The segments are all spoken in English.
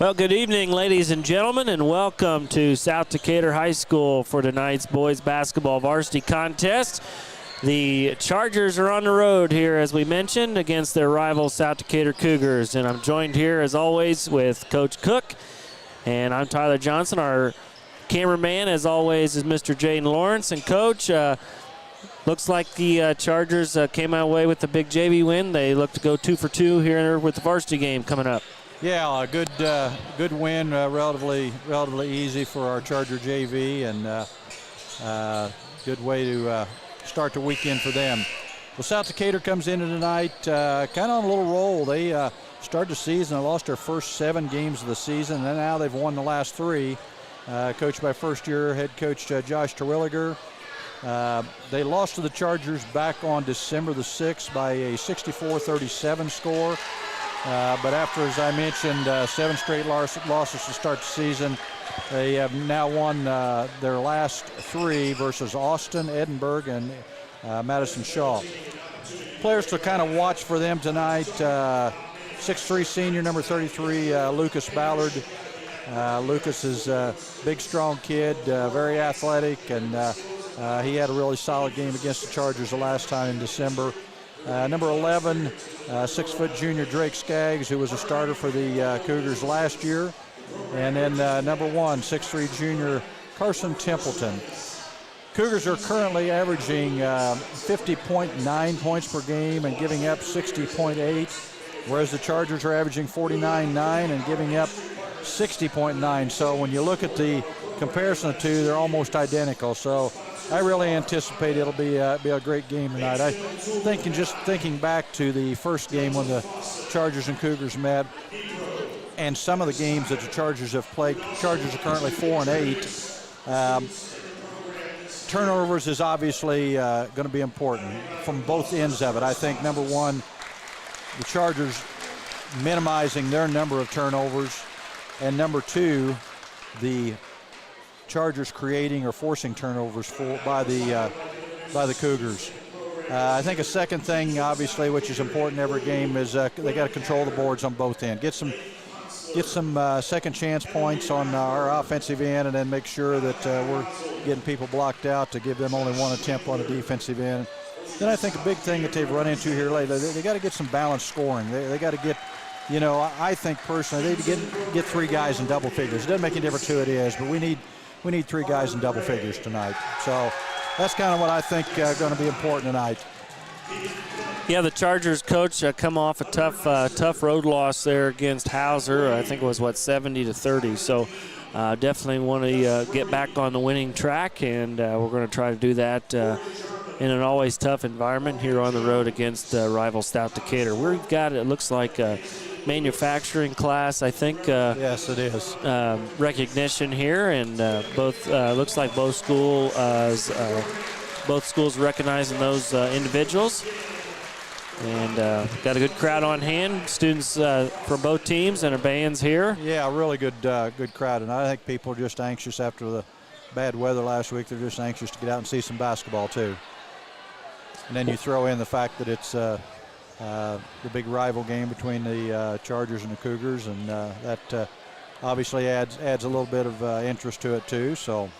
Well, good evening, ladies and gentlemen, and welcome to South Decatur High School for tonight's boys basketball varsity contest. The Chargers are on the road here, as we mentioned, against their rival South Decatur Cougars. And I'm joined here, as always, with Coach Cook. And I'm Tyler Johnson. Our cameraman, as always, is Mr. Jaden Lawrence. And, Coach, looks like the Chargers came away with the big JV win. They look to go 2 for 2 here with the varsity game coming up. Yeah, a good win, relatively easy for our Charger JV, and good way to start the weekend for them. Well, South Decatur comes into tonight kind of on a little roll. They started the season and lost their first 7 games of the season, and now they've won the last 3. Coached by first-year head coach Josh Terwilliger. They lost to the Chargers back on December the 6th by a 64-37 score. But after, as I mentioned, 7 straight losses to start the season, they have now won their last 3 versus Austin, Edinburgh, and Madison Shaw. Players to kind of watch for them tonight, 6'3" senior, number 33, Lucas Ballard. Lucas is a big, strong kid, very athletic, and he had a really solid game against the Chargers the last time in December. Number 11, 6-foot junior Drake Skaggs, who was a starter for the Cougars last year. And then number 1, 6'3" junior Carson Templeton. Cougars are currently averaging 50.9 points per game and giving up 60.8, whereas the Chargers are averaging 49.9 and giving up 60.9. So when you look at the comparison of the two, they're almost identical. So I really anticipate it'll be a great game tonight. Thinking back to the first game when the Chargers and Cougars met, and some of the games that the Chargers have played. Chargers are currently 4-8. Turnovers is obviously going to be important from both ends of it. I think number 1, the Chargers minimizing their number of turnovers, and number 2, the Chargers creating or forcing turnovers by the Cougars. I think a second thing, obviously, which is important in every game, is they got to control the boards on both ends. Get some second chance points on our offensive end, and then make sure that we're getting people blocked out to give them only 1 attempt on the defensive end. Then I think a big thing that they've run into here lately, they got to get some balanced scoring. They got to get, I think personally, they need to get 3 guys in double figures. It doesn't make any difference who it is, but we need 3 guys in double figures tonight. So that's kind of what I think going to be important tonight. Yeah, the Chargers coach come off a tough road loss there against Hauser. I think it was 70-30. So definitely want to get back on the winning track, and we're going to try to do that in an always tough environment here on the road against rival South Decatur. We've got, it looks like, manufacturing class, I think. Yes, it is. Recognition here, and looks like both schools recognizing those individuals. And got a good crowd on hand. Students from both teams and our bands here. Yeah, really good crowd, and I think people are just anxious after the bad weather last week. They're just anxious to get out and see some basketball too. And then you throw in the fact that it's the big rival game between the Chargers and the Cougars, and that obviously adds a little bit of interest to it too. So.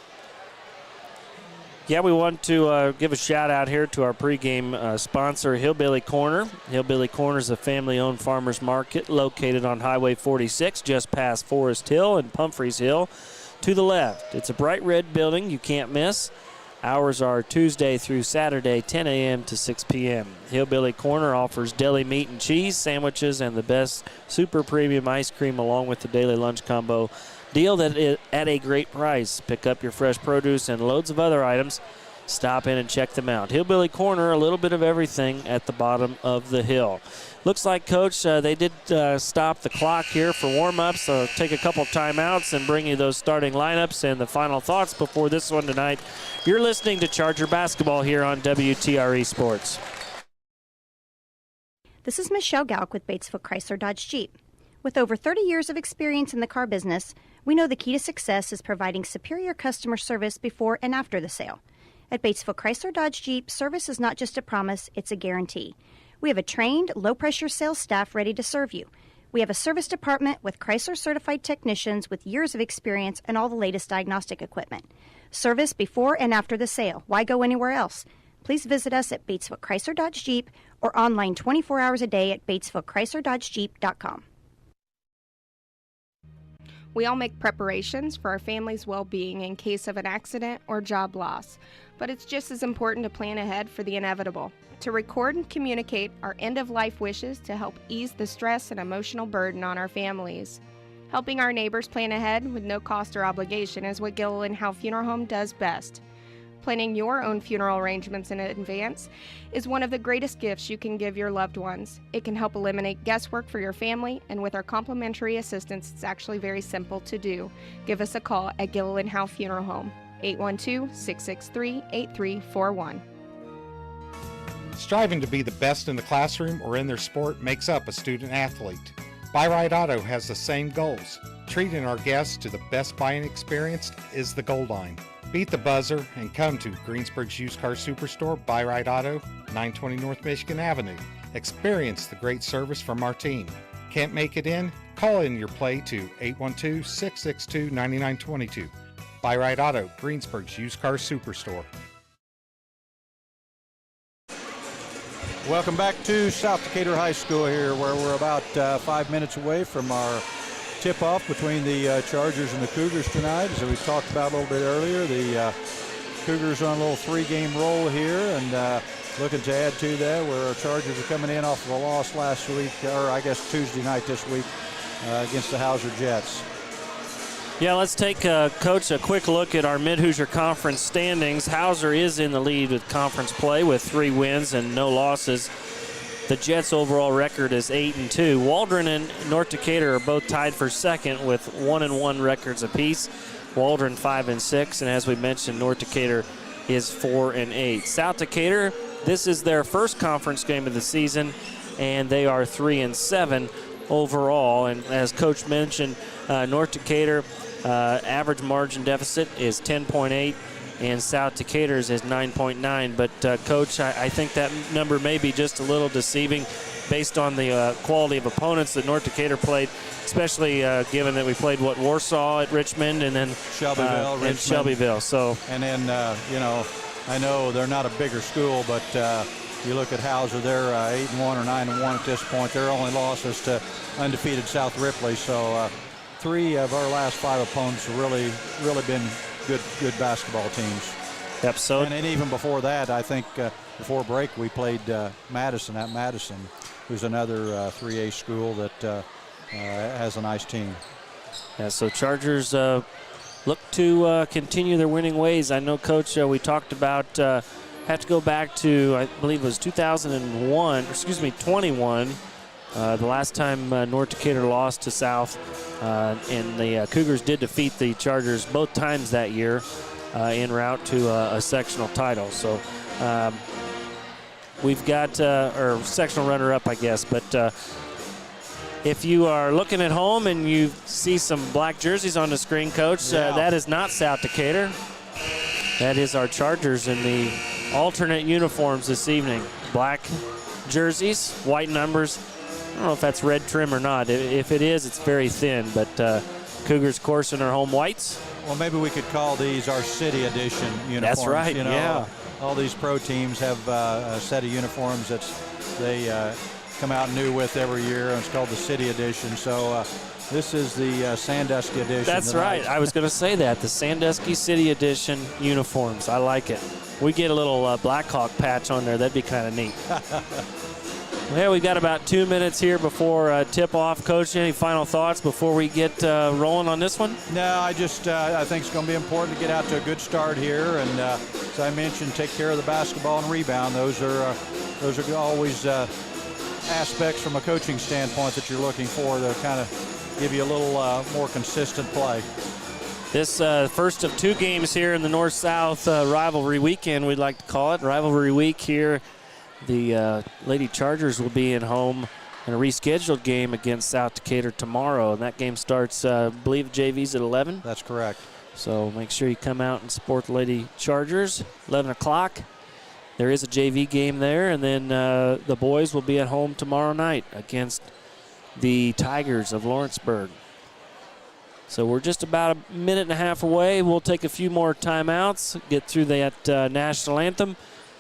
Yeah, we want to give a shout-out here to our pregame sponsor, Hillbilly Corner. Hillbilly Corner is a family-owned farmers market located on Highway 46, just past Forest Hill and Pumphrey's Hill to the left. It's a bright red building you can't miss. Hours are Tuesday through Saturday, 10 a.m. to 6 p.m. Hillbilly Corner offers deli meat and cheese, sandwiches, and the best super premium ice cream along with the daily lunch combo deal that is at a great price. Pick up your fresh produce and loads of other items. Stop in and check them out. Hillbilly Corner, a little bit of everything at the bottom of the hill. Looks like, Coach, they did stop the clock here for warm-ups, so take a couple timeouts and bring you those starting lineups and the final thoughts before this one tonight. You're listening to Charger Basketball here on WTRE Sports. This is Michelle Galk with Batesville Chrysler Dodge Jeep. With over 30 years of experience in the car business, we know the key to success is providing superior customer service before and after the sale. At Batesville Chrysler Dodge Jeep, service is not just a promise, it's a guarantee. We have a trained, low-pressure sales staff ready to serve you. We have a service department with Chrysler certified technicians with years of experience and all the latest diagnostic equipment. Service before and after the sale. Why go anywhere else? Please visit us at Batesville Chrysler Dodge Jeep or online 24 hours a day at BatesvilleChryslerDodgeJeep.com. We all make preparations for our family's well-being in case of an accident or job loss, but it's just as important to plan ahead for the inevitable. To record and communicate our end-of-life wishes to help ease the stress and emotional burden on our families. Helping our neighbors plan ahead with no cost or obligation is what Gilliland Howe Funeral Home does best. Planning your own funeral arrangements in advance is one of the greatest gifts you can give your loved ones. It can help eliminate guesswork for your family, and with our complimentary assistance, it's actually very simple to do. Give us a call at Gilliland Howe Funeral Home, 812-663-8341. Striving to be the best in the classroom or in their sport makes up a student athlete. Buy-Right Auto has the same goals. Treating our guests to the best buying experience is the goal line. Beat the buzzer and come to Greensburg's Used Car Superstore, Buy-Right Auto, 920 North Michigan Avenue. Experience the great service from our team. Can't make it in? Call in your play to 812-662-9922. Buy-Right Auto, Greensburg's Used Car Superstore. Welcome back to South Decatur High School here, where we're about 5 minutes away from our tip-off between the Chargers and the Cougars tonight. As we talked about a little bit earlier, the Cougars on a little 3-game roll here, and looking to add to that, where our Chargers are coming in off of a loss last week, or I guess Tuesday night this week, against the Hauser Jets. Yeah, let's take, Coach, a quick look at our Mid-Hoosier Conference standings. Hauser is in the lead with conference play with 3 wins and no losses. The Jets' overall record is 8-2. Waldron and North Decatur are both tied for second with 1-1 records apiece. Waldron 5-6, and as we mentioned, North Decatur is 4-8. South Decatur, this is their first conference game of the season, and they are 3-7 overall. And as Coach mentioned, North Decatur average margin deficit is 10.8. and South Decatur's is 9.9. But, Coach, I think that number may be just a little deceiving based on the quality of opponents that North Decatur played, especially given that we played, Warsaw at Richmond and then Shelbyville, and Shelbyville. So, and then, I know they're not a bigger school, but you look at Hauser, they're 8-1 or 9-1 at this point. Their only losses to undefeated South Ripley. So 3 of our last 5 opponents have really been good basketball teams. Yep. So, and even before that, I think before break we played Madison at Madison, who's another 3A school that has a nice team. Yeah. So Chargers look to continue their winning ways. I know, Coach, we talked about have to go back to, I believe it was 21. The last time North Decatur lost to South, and the Cougars did defeat the Chargers both times that year en route to a sectional title. So we've got, or sectional runner-up, I guess. But if you are looking at home and you see some black jerseys on the screen, Coach, that is not South Decatur. That is our Chargers in the alternate uniforms this evening. Black jerseys, white numbers. I don't know if that's red trim or not. If it is, it's very thin. But Cougars, of course, in our home whites. Well, maybe we could call these our city edition uniforms. That's right, yeah. All these pro teams have a set of uniforms that they come out new with every year, and it's called the city edition. So this is the Sandusky edition. That's right. I was going to say that, the Sandusky City Edition uniforms. I like it. We get a little Blackhawk patch on there. That'd be kind of neat. Well, we've got about 2 minutes here before tip-off. Coach, any final thoughts before we get rolling on this one? No, I think it's going to be important to get out to a good start here. And as I mentioned, take care of the basketball and rebound. Those are always aspects from a coaching standpoint that you're looking for to kind of give you a little more consistent play. This first of 2 games here in the North-South rivalry weekend, we'd like to call it. Rivalry week here. The Lady Chargers will be at home in a rescheduled game against South Decatur tomorrow. And that game starts, I believe, JV's at 11. That's correct. So make sure you come out and support the Lady Chargers. 11 o'clock. There is a JV game there. And then the boys will be at home tomorrow night against the Tigers of Lawrenceburg. So we're just about a minute and a half away. We'll take a few more timeouts, get through that national anthem,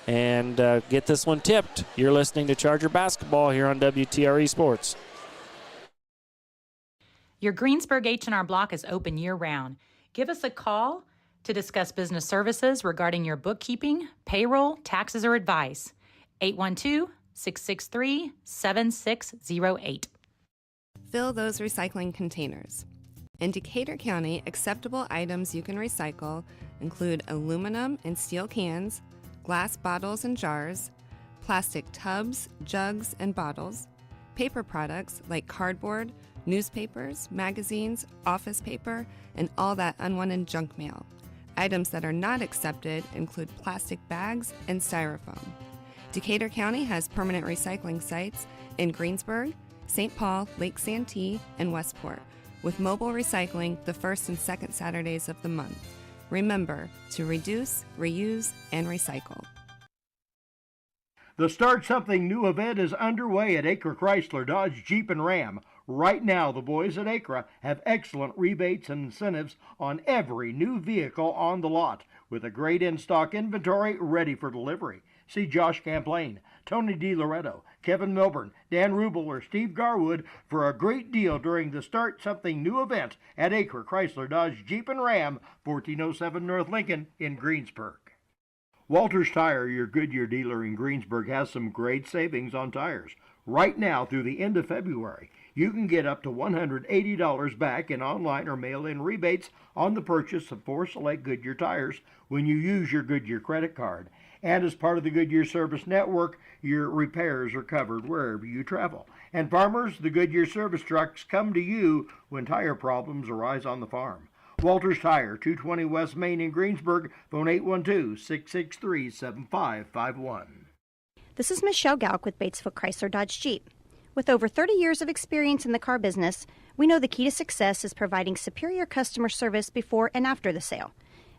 and get this one tipped. You're listening to Charger Basketball here on WTRE Sports. Your Greensburg H&R Block is open year-round. Give us a call to discuss business services regarding your bookkeeping, payroll, taxes, or advice. 812-663-7608. Fill those recycling containers. In Decatur County, acceptable items you can recycle include aluminum and steel cans, glass bottles and jars, plastic tubs, jugs, and bottles, paper products like cardboard, newspapers, magazines, office paper, and all that unwanted junk mail. Items that are not accepted include plastic bags and styrofoam. Decatur County has permanent recycling sites in Greensburg, St. Paul, Lake Santee, and Westport, with mobile recycling the first and second Saturdays of the month. Remember to reduce, reuse, and recycle. The Start Something New event is underway at Acre Chrysler Dodge Jeep and Ram. Right now, the boys at Acre have excellent rebates and incentives on every new vehicle on the lot, with a great in-stock inventory ready for delivery. See Josh Camplain, Tony DiLoretto, Kevin Milburn, Dan Rubel, or Steve Garwood for a great deal during the Start Something New event at Acre Chrysler Dodge Jeep and Ram, 1407 North Lincoln in Greensburg. Walters Tire, your Goodyear dealer in Greensburg, has some great savings on tires. Right now through the end of February, you can get up to $180 back in online or mail-in rebates on the purchase of 4 select Goodyear tires when you use your Goodyear credit card. And as part of the Goodyear Service Network, your repairs are covered wherever you travel. And farmers, the Goodyear service trucks come to you when tire problems arise on the farm. Walters Tire, 220 West Main in Greensburg, phone 812-663-7551. This is Michelle Galk with Batesville Chrysler Dodge Jeep. With over 30 years of experience in the car business, we know the key to success is providing superior customer service before and after the sale.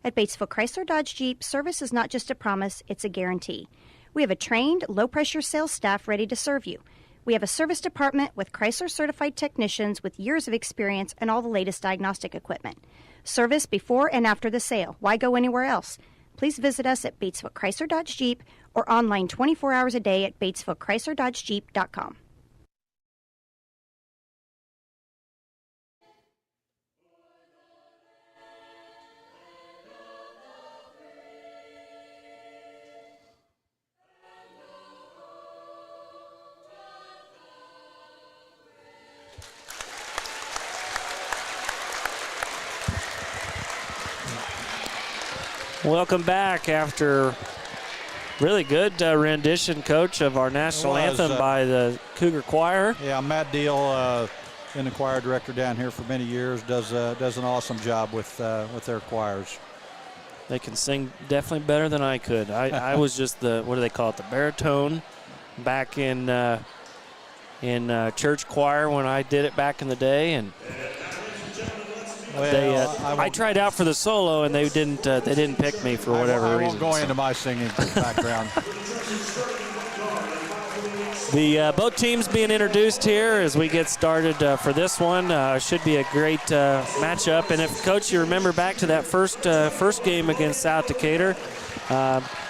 At Batesville Chrysler Dodge Jeep, service is not just a promise, it's a guarantee. We have a trained, low-pressure sales staff ready to serve you. We have a service department with Chrysler-certified technicians with years of experience and all the latest diagnostic equipment. Service before and after the sale. Why go anywhere else? Please visit us at Batesville Chrysler Dodge Jeep or online 24 hours a day at BatesvilleChryslerDodgeJeep.com. Welcome back after really good rendition, Coach, of our national anthem by the Cougar Choir. Yeah, Matt Deal, been the choir director down here for many years, does an awesome job with their choirs. They can sing definitely better than I could. I was just the, what do they call it, the baritone back in church choir when I did it back in the day, and I tried out for the solo, and they didn't pick me for whatever reason. I won't go into my singing background. Both teams being introduced here as we get started for this one. Should be a great matchup. And if, Coach, you remember back to that first game against South Decatur,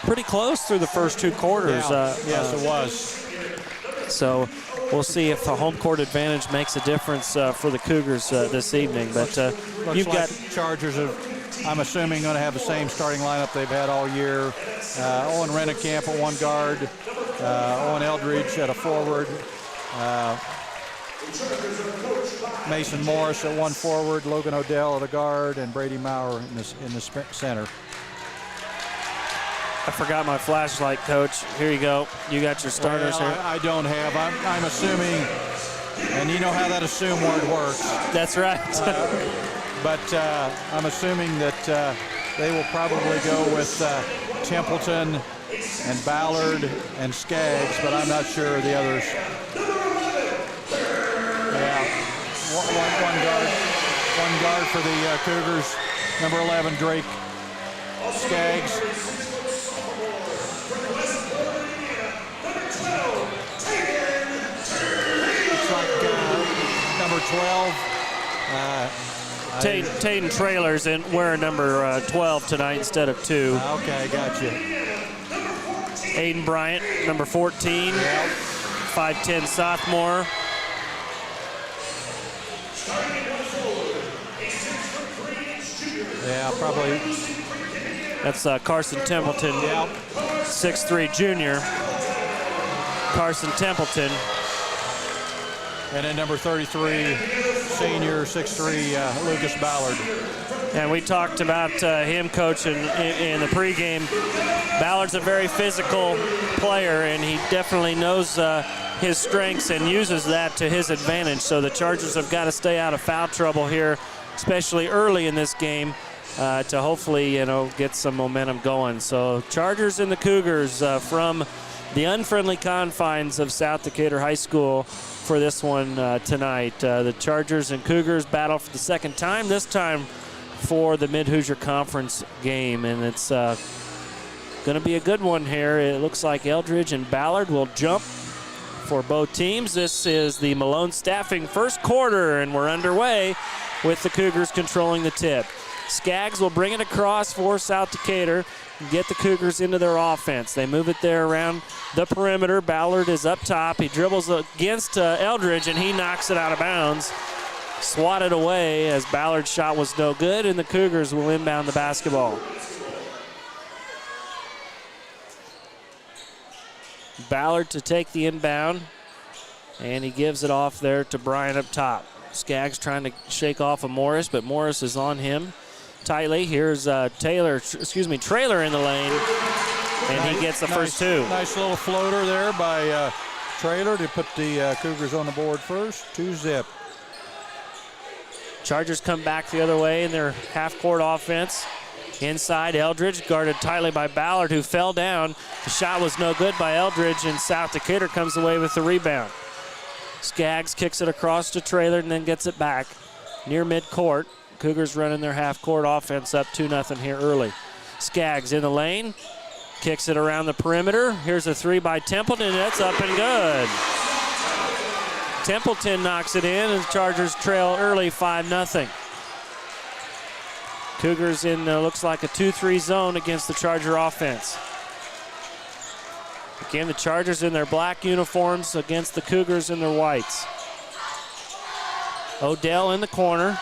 pretty close through the first 2 quarters. Yeah. Yes, it was. So we'll see if the home court advantage makes a difference for the Cougars this evening. But you've got Chargers are, I'm assuming, going to have the same starting lineup they've had all year. Owen Rennekamp at one guard, Owen Eldridge at a forward, Mason Morris at one forward, Logan Odell at a guard, and Brady Maurer in the center. I forgot my flashlight, Coach. Here you go. You got your starters here. I don't have. I'm assuming, and you know how that assume word works. That's right. But I'm assuming that they will probably go with Templeton and Ballard and Skaggs, but I'm not sure of the others. Yeah, one guard for the Cougars. Number 11, Drake Skaggs. 12. Taden Trailers and wearing number 12 tonight instead of 2. Okay, gotcha. Aiden Bryant, number 14, Yep. 5'10 sophomore. Yeah, probably. That's Carson Templeton, Yep. 6'3 junior. Carson Templeton. And then number 33, senior, 6'3", Lucas Ballard. And we talked about him, Coach, in the pregame. Ballard's a very physical player, and he definitely knows his strengths and uses that to his advantage. So the Chargers have got to stay out of foul trouble here, especially early in this game, to hopefully, get some momentum going. So Chargers and the Cougars from the unfriendly confines of South Decatur High School for this one tonight. The Chargers and Cougars battle for the second time, this time for the Mid-Hoosier Conference game, and it's going to be a good one here. It looks like Eldridge and Ballard will jump for both teams. This is the Malone Staffing first quarter, and we're underway with the Cougars controlling the tip. Skaggs will bring it across for South Decatur and get the Cougars into their offense. They move it there around the perimeter. Ballard is up top. He dribbles against Eldridge, and he knocks it out of bounds. Swatted away as Ballard's shot was no good, and the Cougars will inbound the basketball. Ballard to take the inbound, and he gives it off there to Bryant up top. Skaggs trying to shake off of Morris, but Morris is on him tightly. Here's Trailer in the lane, and he gets the first two. Nice little floater there by Trailer to put the Cougars on the board first. 2-zip. Chargers come back the other way in their half-court offense. Inside, Eldridge guarded tightly by Ballard, who fell down. The shot was no good by Eldridge, and South Decatur comes away with the rebound. Skaggs kicks it across to Trailer and then gets it back near midcourt. Cougars running their half-court offense up 2-0 here early. Skaggs in the lane, kicks it around the perimeter. Here's a three by Templeton, that's up and good. Templeton knocks it in, and the Chargers trail early 5-0. Cougars in looks like a 2-3 zone against the Charger offense. Again, the Chargers in their black uniforms against the Cougars in their whites. Odell in the corner.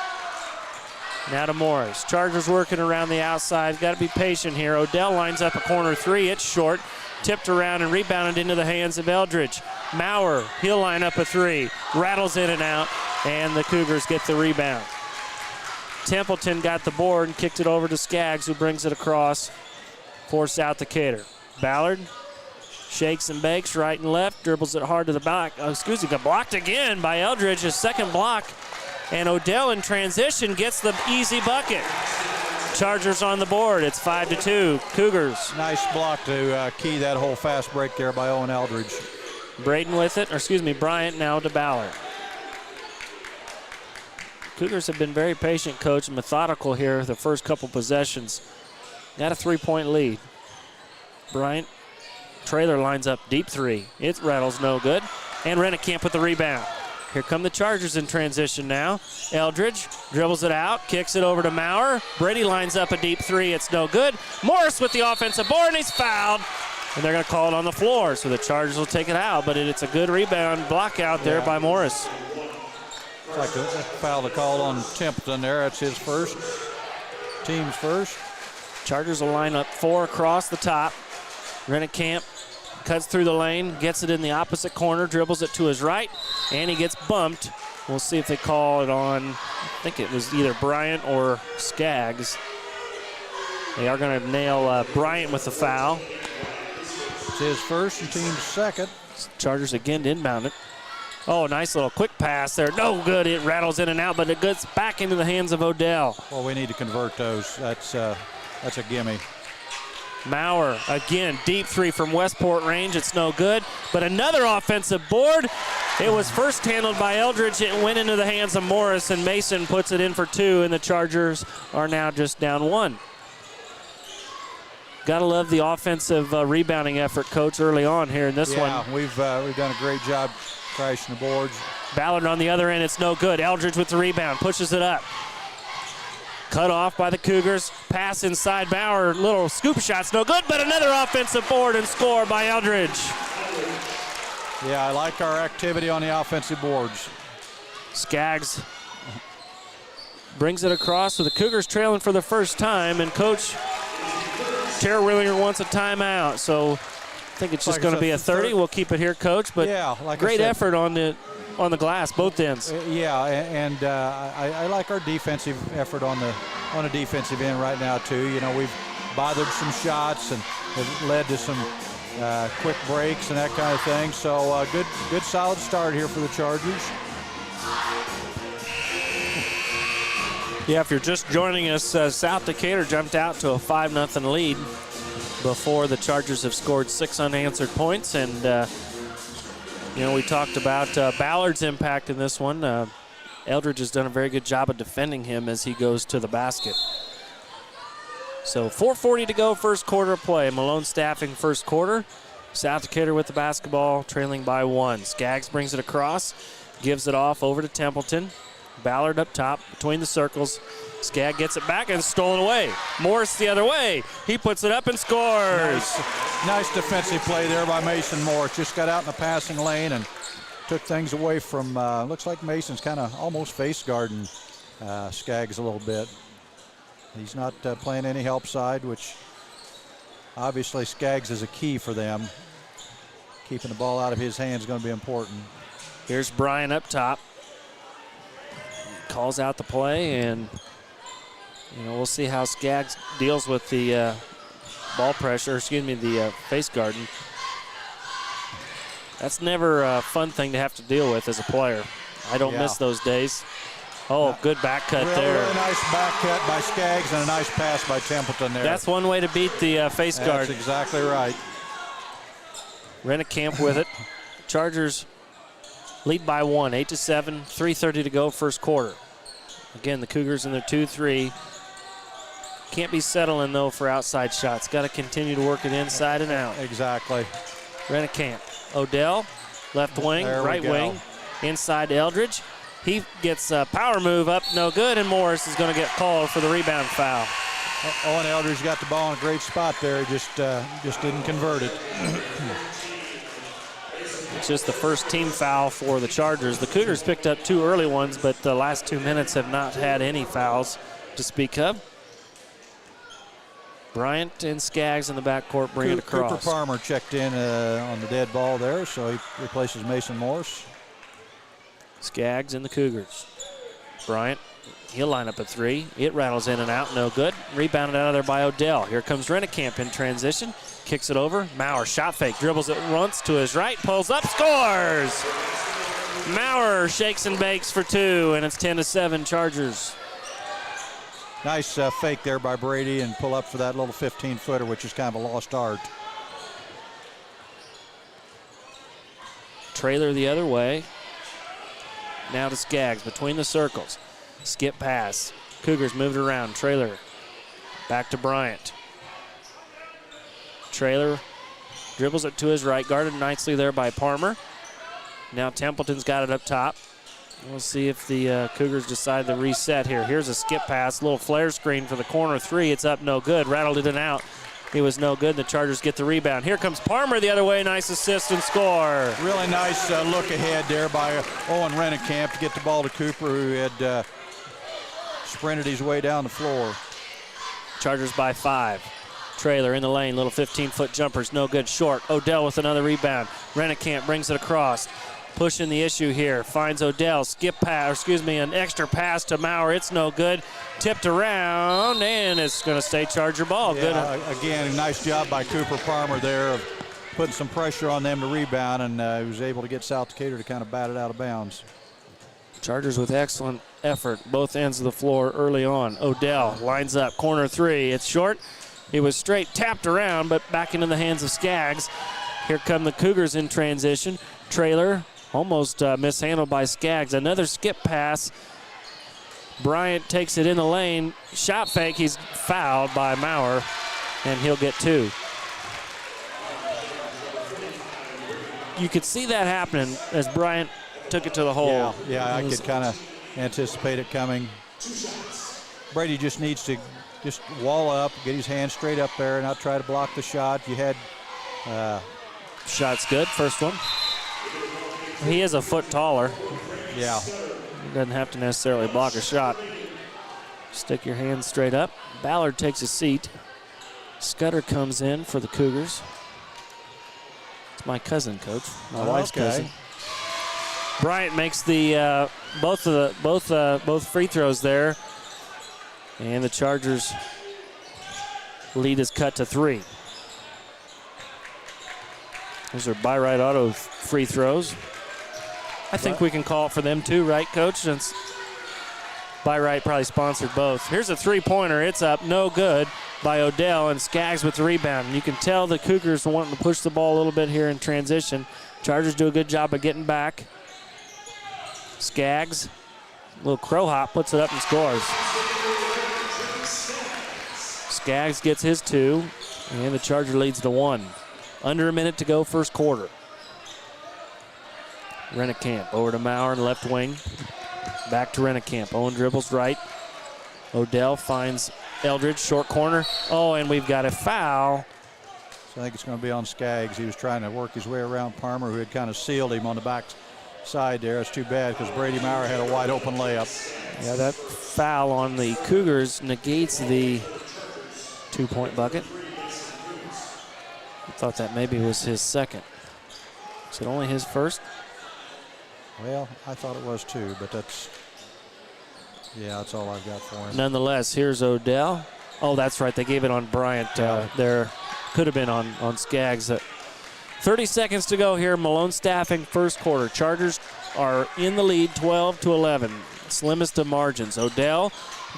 Now to Morris. Chargers working around the outside. Got to be patient here. Odell lines up a corner three. It's short. Tipped around and rebounded into the hands of Eldridge. Maurer, he'll line up a three. Rattles in and out, and the Cougars get the rebound. Templeton got the board and kicked it over to Skaggs, who brings it across for South Decatur. Ballard shakes and bakes right and left, dribbles it hard to the back. Got blocked again by Eldridge, his second block. And Odell in transition gets the easy bucket. Chargers on the board. It's 5-2. Cougars. Nice block to key that whole fast break there by Owen Eldridge. Braden with it, Bryant now to Ballard. Cougars have been very patient, Coach, and methodical here the first couple possessions. Got a 3-point lead. Bryant, Trailer lines up deep three. It rattles no good. And Rennekamp with the rebound. Here come the Chargers in transition now. Eldridge dribbles it out, kicks it over to Maurer. Brady lines up a deep three. It's no good. Morris with the offensive board, and he's fouled. And they're going to call it on the floor, so the Chargers will take it out. But it's a good rebound block out there by Morris. It's like a foul to call on Templeton there. That's his first. Team's first. Chargers will line up four across the top. Rennekamp cuts through the lane, gets it in the opposite corner, dribbles it to his right, and he gets bumped. We'll see if they call it on, I think it was either Bryant or Skaggs. They are going to nail Bryant with the foul. It's his first and team's second. Chargers again to inbound it. Oh, nice little quick pass there. No good. It rattles in and out, but it gets back into the hands of Odell. Well, we need to convert those. That's a gimme. Maurer, again, deep three from Westport range. It's no good, but another offensive board. It was first handled by Eldridge. It went into the hands of Morris, and Mason puts it in for two, and the Chargers are now just down one. Gotta love the offensive rebounding effort, Coach, early on here in this one. Yeah, we've done a great job crashing the boards. Ballard on the other end, it's no good. Eldridge with the rebound, pushes it up. Cut off by the Cougars. Pass inside Bauer. Little scoop shot's no good, but another offensive board and score by Eldridge. Yeah, I like our activity on the offensive boards. Skaggs brings it across with the Cougars trailing for the first time, and Coach Tara Willinger wants a timeout. So I think it's just going to be a 30. We'll keep it here, Coach. But yeah, like great effort on the glass, both ends. Yeah, and I like our defensive effort on the defensive end right now too. You know, we've bothered some shots and have led to some quick breaks and that kind of thing. So good solid start here for the Chargers. Yeah, if you're just joining us, South Decatur jumped out to a 5-0 lead before the Chargers have scored 6 unanswered points. And, we talked about Ballard's impact in this one. Eldridge has done a very good job of defending him as he goes to the basket. So 4:40 to go, first quarter of play. Malone staffing first quarter. South Decatur with the basketball, trailing by 1. Skaggs brings it across, gives it off over to Templeton. Ballard up top between the circles. Skaggs gets it back and stolen away. Morris the other way. He puts it up and scores. Nice defensive play there by Mason Morris. Just got out in the passing lane and took things away from, looks like Mason's kind of almost face guarding Skaggs a little bit. He's not playing any help side, which obviously Skaggs is a key for them. Keeping the ball out of his hands is going to be important. Here's Bryan up top. Calls out the play, and we'll see how Skaggs deals with the ball pressure, the face guarding. That's never a fun thing to have to deal with as a player. I don't miss those days. Oh, good back cut there. Really nice back cut by Skaggs and a nice pass by Templeton there. That's one way to beat the face guard. That's exactly right. Rennekamp with it. Chargers lead by 1, 8-7, 3:30 to go, first quarter. Again, the Cougars in their 2-3. Can't be settling, though, for outside shots. Got to continue to work it inside and out. Exactly. Rennekamp. Odell, left wing, right wing, inside to Eldridge. He gets a power move up, no good, and Morris is going to get called for the rebound foul. Owen Eldridge got the ball in a great spot there. Just didn't convert it. It's just the first team foul for the Chargers. The Cougars picked up 2 early ones, but the last 2 minutes have not had any fouls to speak of. Bryant and Skaggs in the backcourt bring it across. Cooper Palmer checked in on the dead ball there, so he replaces Mason Morris. Skaggs and the Cougars. Bryant, he'll line up a 3. It rattles in and out, no good. Rebounded out of there by Odell. Here comes Rennekamp in transition. Kicks it over. Maurer, shot fake, dribbles it once to his right, pulls up, scores! Maurer shakes and bakes for 2, and it's 10-7 Chargers. Nice fake there by Brady and pull up for that little 15-footer, which is kind of a lost art. Trailer the other way. Now to Skaggs between the circles. Skip pass. Cougars moved around. Trailer back to Bryant. Trailer dribbles it to his right, guarded nicely there by Palmer. Now Templeton's got it up top. We'll see if the Cougars decide to reset here. Here's a skip pass, little flare screen for the corner 3. It's up, no good. Rattled it in and out. It was no good. The Chargers get the rebound. Here comes Palmer the other way. Nice assist and score. Really nice look ahead there by Owen Rennekamp to get the ball to Cooper, who had sprinted his way down the floor. Chargers by 5. Trailer in the lane, little 15-foot jumpers, no good, short. Odell with another rebound. Rennekamp brings it across. Pushing the issue here, finds Odell, an extra pass to Maurer, it's no good. Tipped around, and it's going to stay Charger ball. Yeah, good. Again, nice job by Cooper Palmer there of putting some pressure on them to rebound, and he was able to get South Decatur to kind of bat it out of bounds. Chargers with excellent effort, both ends of the floor early on. Odell lines up, corner 3, it's short. It was straight, tapped around, but back into the hands of Skaggs. Here come the Cougars in transition. Trailer almost mishandled by Skaggs. Another skip pass. Bryant takes it in the lane. Shot fake, he's fouled by Maurer, and he'll get 2. You could see that happening as Bryant took it to the hole. Yeah, I could kind of anticipate it coming. Brady just needs to just wall up, get his hands straight up there, and not try to block the shot. You had shot's good, first one. He is a foot taller. Yeah. He doesn't have to necessarily block a shot. Stick your hands straight up. Ballard takes a seat. Scudder comes in for the Cougars. It's my cousin, Coach. My wife's cousin. Bryant makes the both free throws there, and the Chargers lead is cut to 3. Those are By-Rite Auto free throws. I think we can call it for them too, right, Coach? Since By-Rite probably sponsored both. Here's a three-pointer. It's up, no good by Odell, and Skaggs with the rebound. And you can tell the Cougars are wanting to push the ball a little bit here in transition. Chargers do a good job of getting back. Skaggs, little crow hop, puts it up and scores. Skaggs gets his 2, and the Charger leads to 1. Under a minute to go, first quarter. Rennekamp over to Maurer in left wing. Back to Rennekamp. Owen dribbles right. Odell finds Eldridge, short corner. Oh, and we've got a foul. So I think it's going to be on Skaggs. He was trying to work his way around Palmer, who had kind of sealed him on the back side there. It's too bad because Brady Maurer had a wide open layup. Yeah, that foul on the Cougars negates the 2-point bucket. I thought that maybe was his second. Is it only his first? Well, I thought it was too, but that's all I've got for him. Nonetheless, here's Odell. Oh, that's right. They gave it on Bryant. There could have been on Skaggs. 30 seconds to go here. Malone staffing first quarter. Chargers are in the lead 12-11. Slimmest of margins. Odell,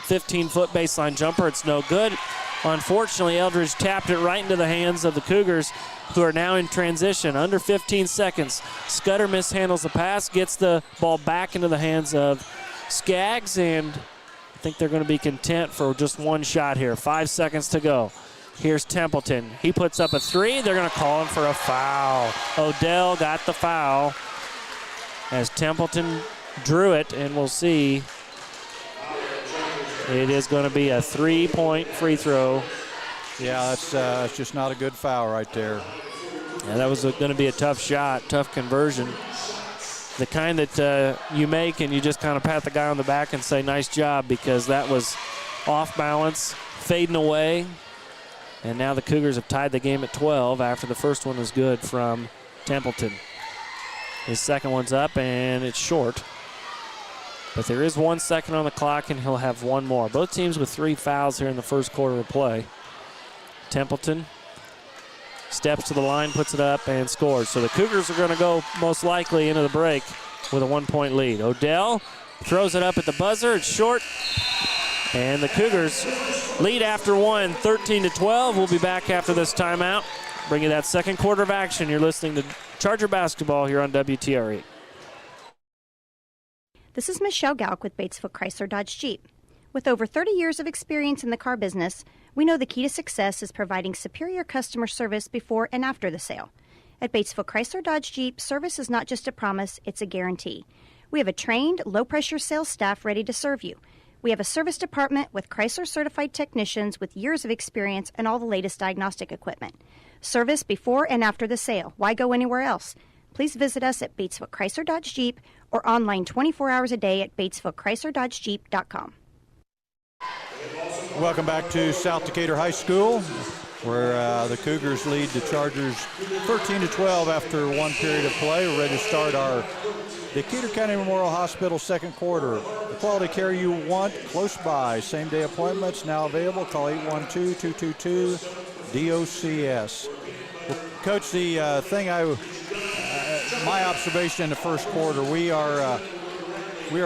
15-foot baseline jumper. It's no good. Unfortunately, Eldridge tapped it right into the hands of the Cougars, who are now in transition. Under 15 seconds. Scudder mishandles the pass, gets the ball back into the hands of Skaggs, and I think they're going to be content for just one shot here. 5 seconds to go. Here's Templeton. He puts up a 3. They're going to call him for a foul. Odell got the foul as Templeton drew it, and we'll see. It is going to be a 3-point free throw. Yeah, that's just not a good foul right there. Yeah, that was going to be a tough shot, tough conversion. The kind that you make and you just kind of pat the guy on the back and say, nice job, because that was off balance, fading away. And now the Cougars have tied the game at 12 after the first one was good from Templeton. His second one's up, and it's short. But there is 1 second on the clock, and he'll have one more. Both teams with 3 fouls here in the first quarter of play. Templeton steps to the line, puts it up, and scores. So the Cougars are going to go most likely into the break with a 1-point lead. Odell throws it up at the buzzer. It's short. And the Cougars lead after one, 13-12. We'll be back after this timeout. Bring you that second quarter of action. You're listening to Charger Basketball here on WTRE. This is Michelle Galk with Batesville Chrysler Dodge Jeep. With over 30 years of experience in the car business, we know the key to success is providing superior customer service before and after the sale. At Batesville Chrysler Dodge Jeep, service is not just a promise, it's a guarantee. We have a trained, low-pressure sales staff ready to serve you. We have a service department with Chrysler-certified technicians with years of experience and all the latest diagnostic equipment. Service before and after the sale. Why go anywhere else? Please visit us at Batesville Chrysler Dodge Jeep or online 24 hours a day at BatesvilleChryslerDodgeJeep.com. Welcome back to South Decatur High School, where the Cougars lead the Chargers 13-12 after one period of play. We're ready to start our Decatur County Memorial Hospital second quarter. The quality care you want close by. Same-day appointments now available. Call 812-222-DOCS. Well, Coach, the thing my observation in the first quarter, we are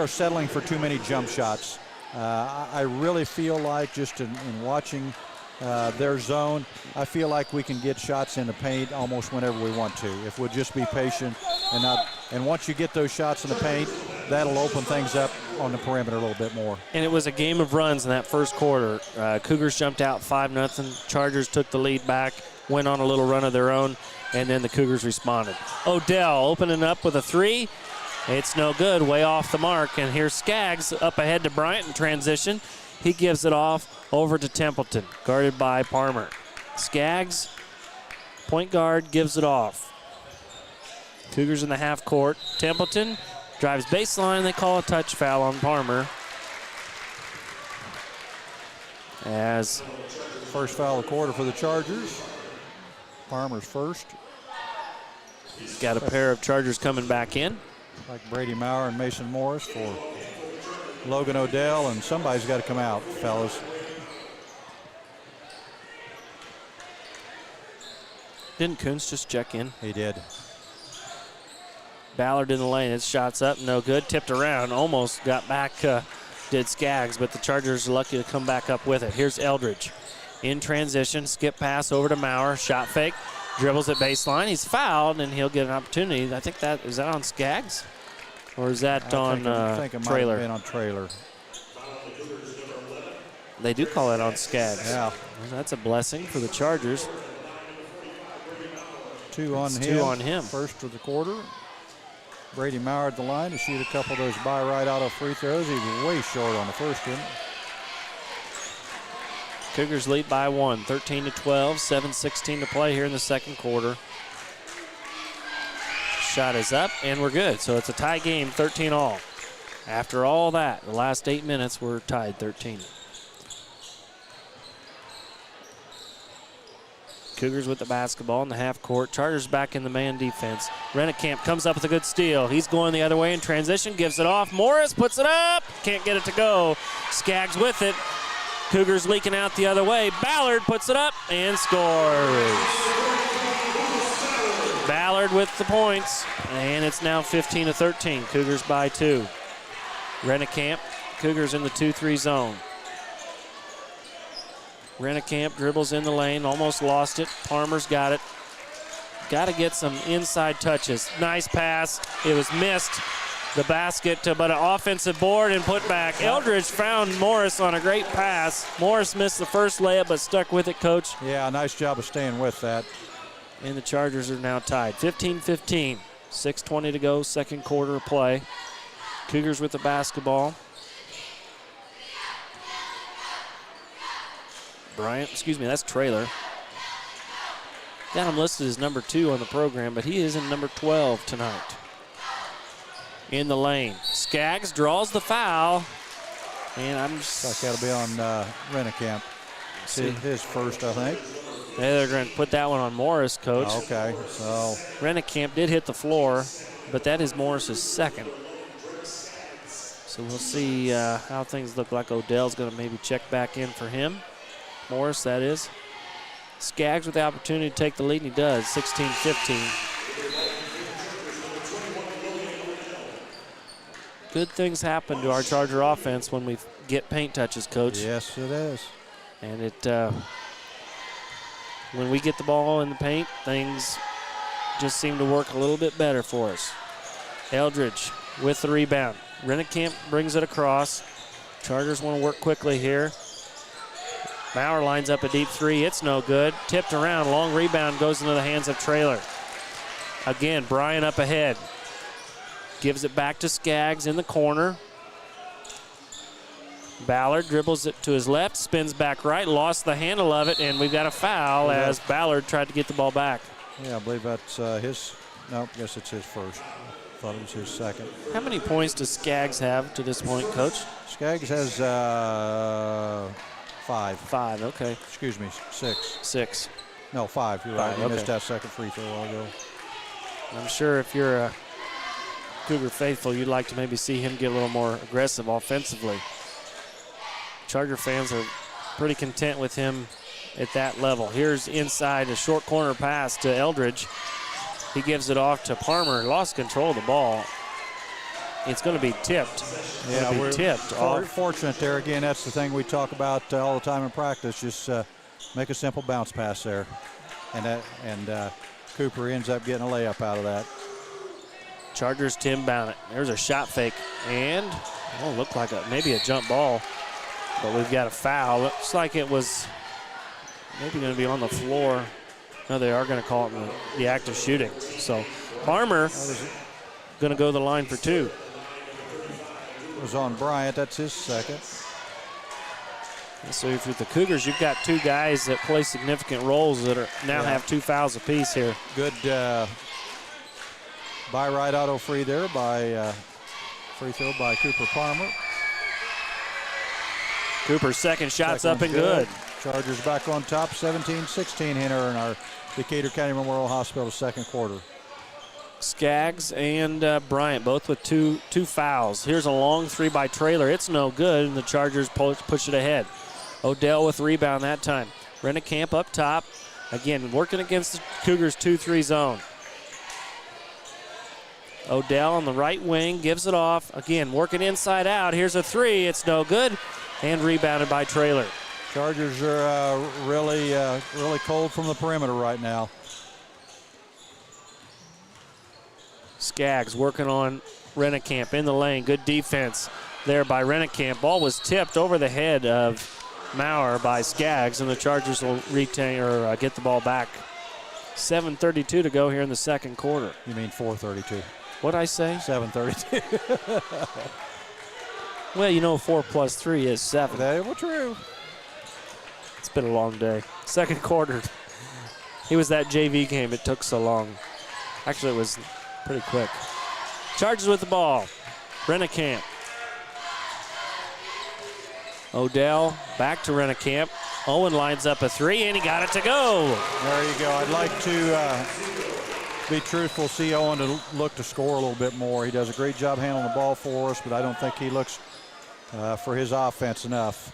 settling for too many jump shots. I really feel like just in watching their zone, I feel like we can get shots in the paint almost whenever we want to. If we'll just be patient and once you get those shots in the paint, that'll open things up on the perimeter a little bit more. And it was a game of runs in that first quarter. Cougars jumped out 5-0. Chargers took the lead back, went on a little run of their own, and then the Cougars responded. Odell opening up with a 3. It's no good, way off the mark. And here's Skaggs up ahead to Bryant in transition. He gives it off over to Templeton, guarded by Palmer. Skaggs, point guard, gives it off. Cougars in the half court. Templeton drives baseline. They call a touch foul on Palmer. As first foul of the quarter for the Chargers. Palmer's first. He's got a pair of Chargers coming back in. Like Brady Maurer and Mason Morris for Logan Odell, and somebody's got to come out, fellas. Didn't Kuntz just check in? He did. Ballard in the lane. His shot's up, no good. Tipped around, almost got back, did Skaggs, but the Chargers are lucky to come back up with it. Here's Eldridge in transition. Skip pass over to Maurer. Shot fake. Dribbles at baseline. He's fouled, and he'll get an opportunity. I think that is that on Skaggs? Or is that on I think it might Trailer? have been on Trailer. They do call it on Skaggs. Yeah. Well, that's a blessing for the Chargers. Two on him. First of the quarter. Brady Maurer at the line to shoot a couple of those by right auto free throws. He was way short on the first one. Cougars lead by 1, 13-12, 7:16 to play here in the second quarter. Shot is up, and we're good. So it's a tie game, 13-all. After all that, the last 8 minutes, we're tied 13. Cougars with the basketball in the half court. Chargers back in the man defense. Rennekamp comes up with a good steal. He's going the other way in transition, gives it off. Morris puts it up, can't get it to go. Skaggs with it. Cougars leaking out the other way. Ballard puts it up and scores. Ballard with the points, and it's now 15-13. Cougars by 2. Rennekamp, Cougars in the 2-3 zone. Rennekamp dribbles in the lane, almost lost it. Palmer's got it. Got to get some inside touches. Nice pass. It was missed. The basket, but an offensive board and put back. Eldridge found Morris on a great pass. Morris missed the first layup, but stuck with it, Coach. Yeah, nice job of staying with that. And the Chargers are now tied. 15-15. 6:20 to go, second quarter of play. Cougars with the basketball. Bryant, excuse me, that's Trailer. Got him listed as number 2 on the program, but he is in number 12 tonight. In the lane. Skaggs draws the foul. And I'm just... That'll be on Rennekamp. His first, I think. Yeah, they're going to put that one on Morris, Coach. Oh, okay, so... Rennekamp did hit the floor, but that is Morris's second. So we'll see how things look like. Odell's going to maybe check back in for him. Morris, that is. Skaggs with the opportunity to take the lead, and he does, 16-15. Good things happen to our Charger offense when we get paint touches, Coach. Yes, it is. And it, when we get the ball in the paint, things just seem to work a little bit better for us. Eldridge with the rebound. Rennekamp brings it across. Chargers want to work quickly here. Maurer lines up a deep 3. It's no good. Tipped around. Long rebound goes into the hands of Trailer. Again, Bryant up ahead. Gives it back to Skaggs in the corner. Ballard dribbles it to his left, spins back right, lost the handle of it, and we've got a foul as Ballard tried to get the ball back. Yeah, I believe that's his. No, I guess it's his first. I thought it was his second. How many points does Skaggs have to this point, Coach? Skaggs has 5. 5, okay. Excuse me, 6. 6. No, 5. You're right. Okay. You missed that second free throw a while ago. I'm sure if you're a Cougar faithful, you'd like to maybe see him get a little more aggressive offensively. Charger fans are pretty content with him at that level. Here's inside a short corner pass to Eldridge. He gives it off to Palmer. Lost control of the ball. It's going to be tipped. Yeah, we're tipped. Fortunate there. Again, that's the thing we talk about all the time in practice. Just make a simple bounce pass there. And Cooper ends up getting a layup out of that. Chargers Tim Bownet. There's a shot fake. And looked like maybe a jump ball. But we've got a foul. Looks like it was maybe going to be on the floor. No, they are going to call it the act of shooting. So Palmer going to go to the line for 2. It was on Bryant. That's his second. So if you're the Cougars, you've got 2 guys that play significant roles that are now have 2 fouls apiece here. Good by right auto free there by free throw by Cooper Palmer. Cooper's second shot's up and good. Chargers back on top, 17-16 here in our Decatur County Memorial Hospital second quarter. Skaggs and Bryant both with two fouls. Here's a long 3 by Traylor. It's no good, and the Chargers push it ahead. Odell with rebound that time. Rennekamp up top. Again, working against the Cougars 2-3 zone. Odell on the right wing, gives it off. Again, working inside out. Here's a 3. It's no good, and rebounded by Traylor. Chargers are really cold from the perimeter right now. Skaggs working on Rennekamp in the lane. Good defense there by Rennekamp. Ball was tipped over the head of Maurer by Skaggs, and the Chargers will retain or get the ball back. 7:32 to go here in the second quarter. You mean 4:32? What'd I say? 7:32. Well, you know 4 plus 3 is 7. Well, true. It's been a long day. Second quarter. It was that JV game. It took so long. Actually, it was pretty quick. Chargers with the ball. Rennekamp. Odell back to Rennekamp. Owen lines up a 3, and he got it to go. There you go. I'd like to be truthful, see Owen to look to score a little bit more. He does a great job handling the ball for us, but I don't think he looks for his offense enough.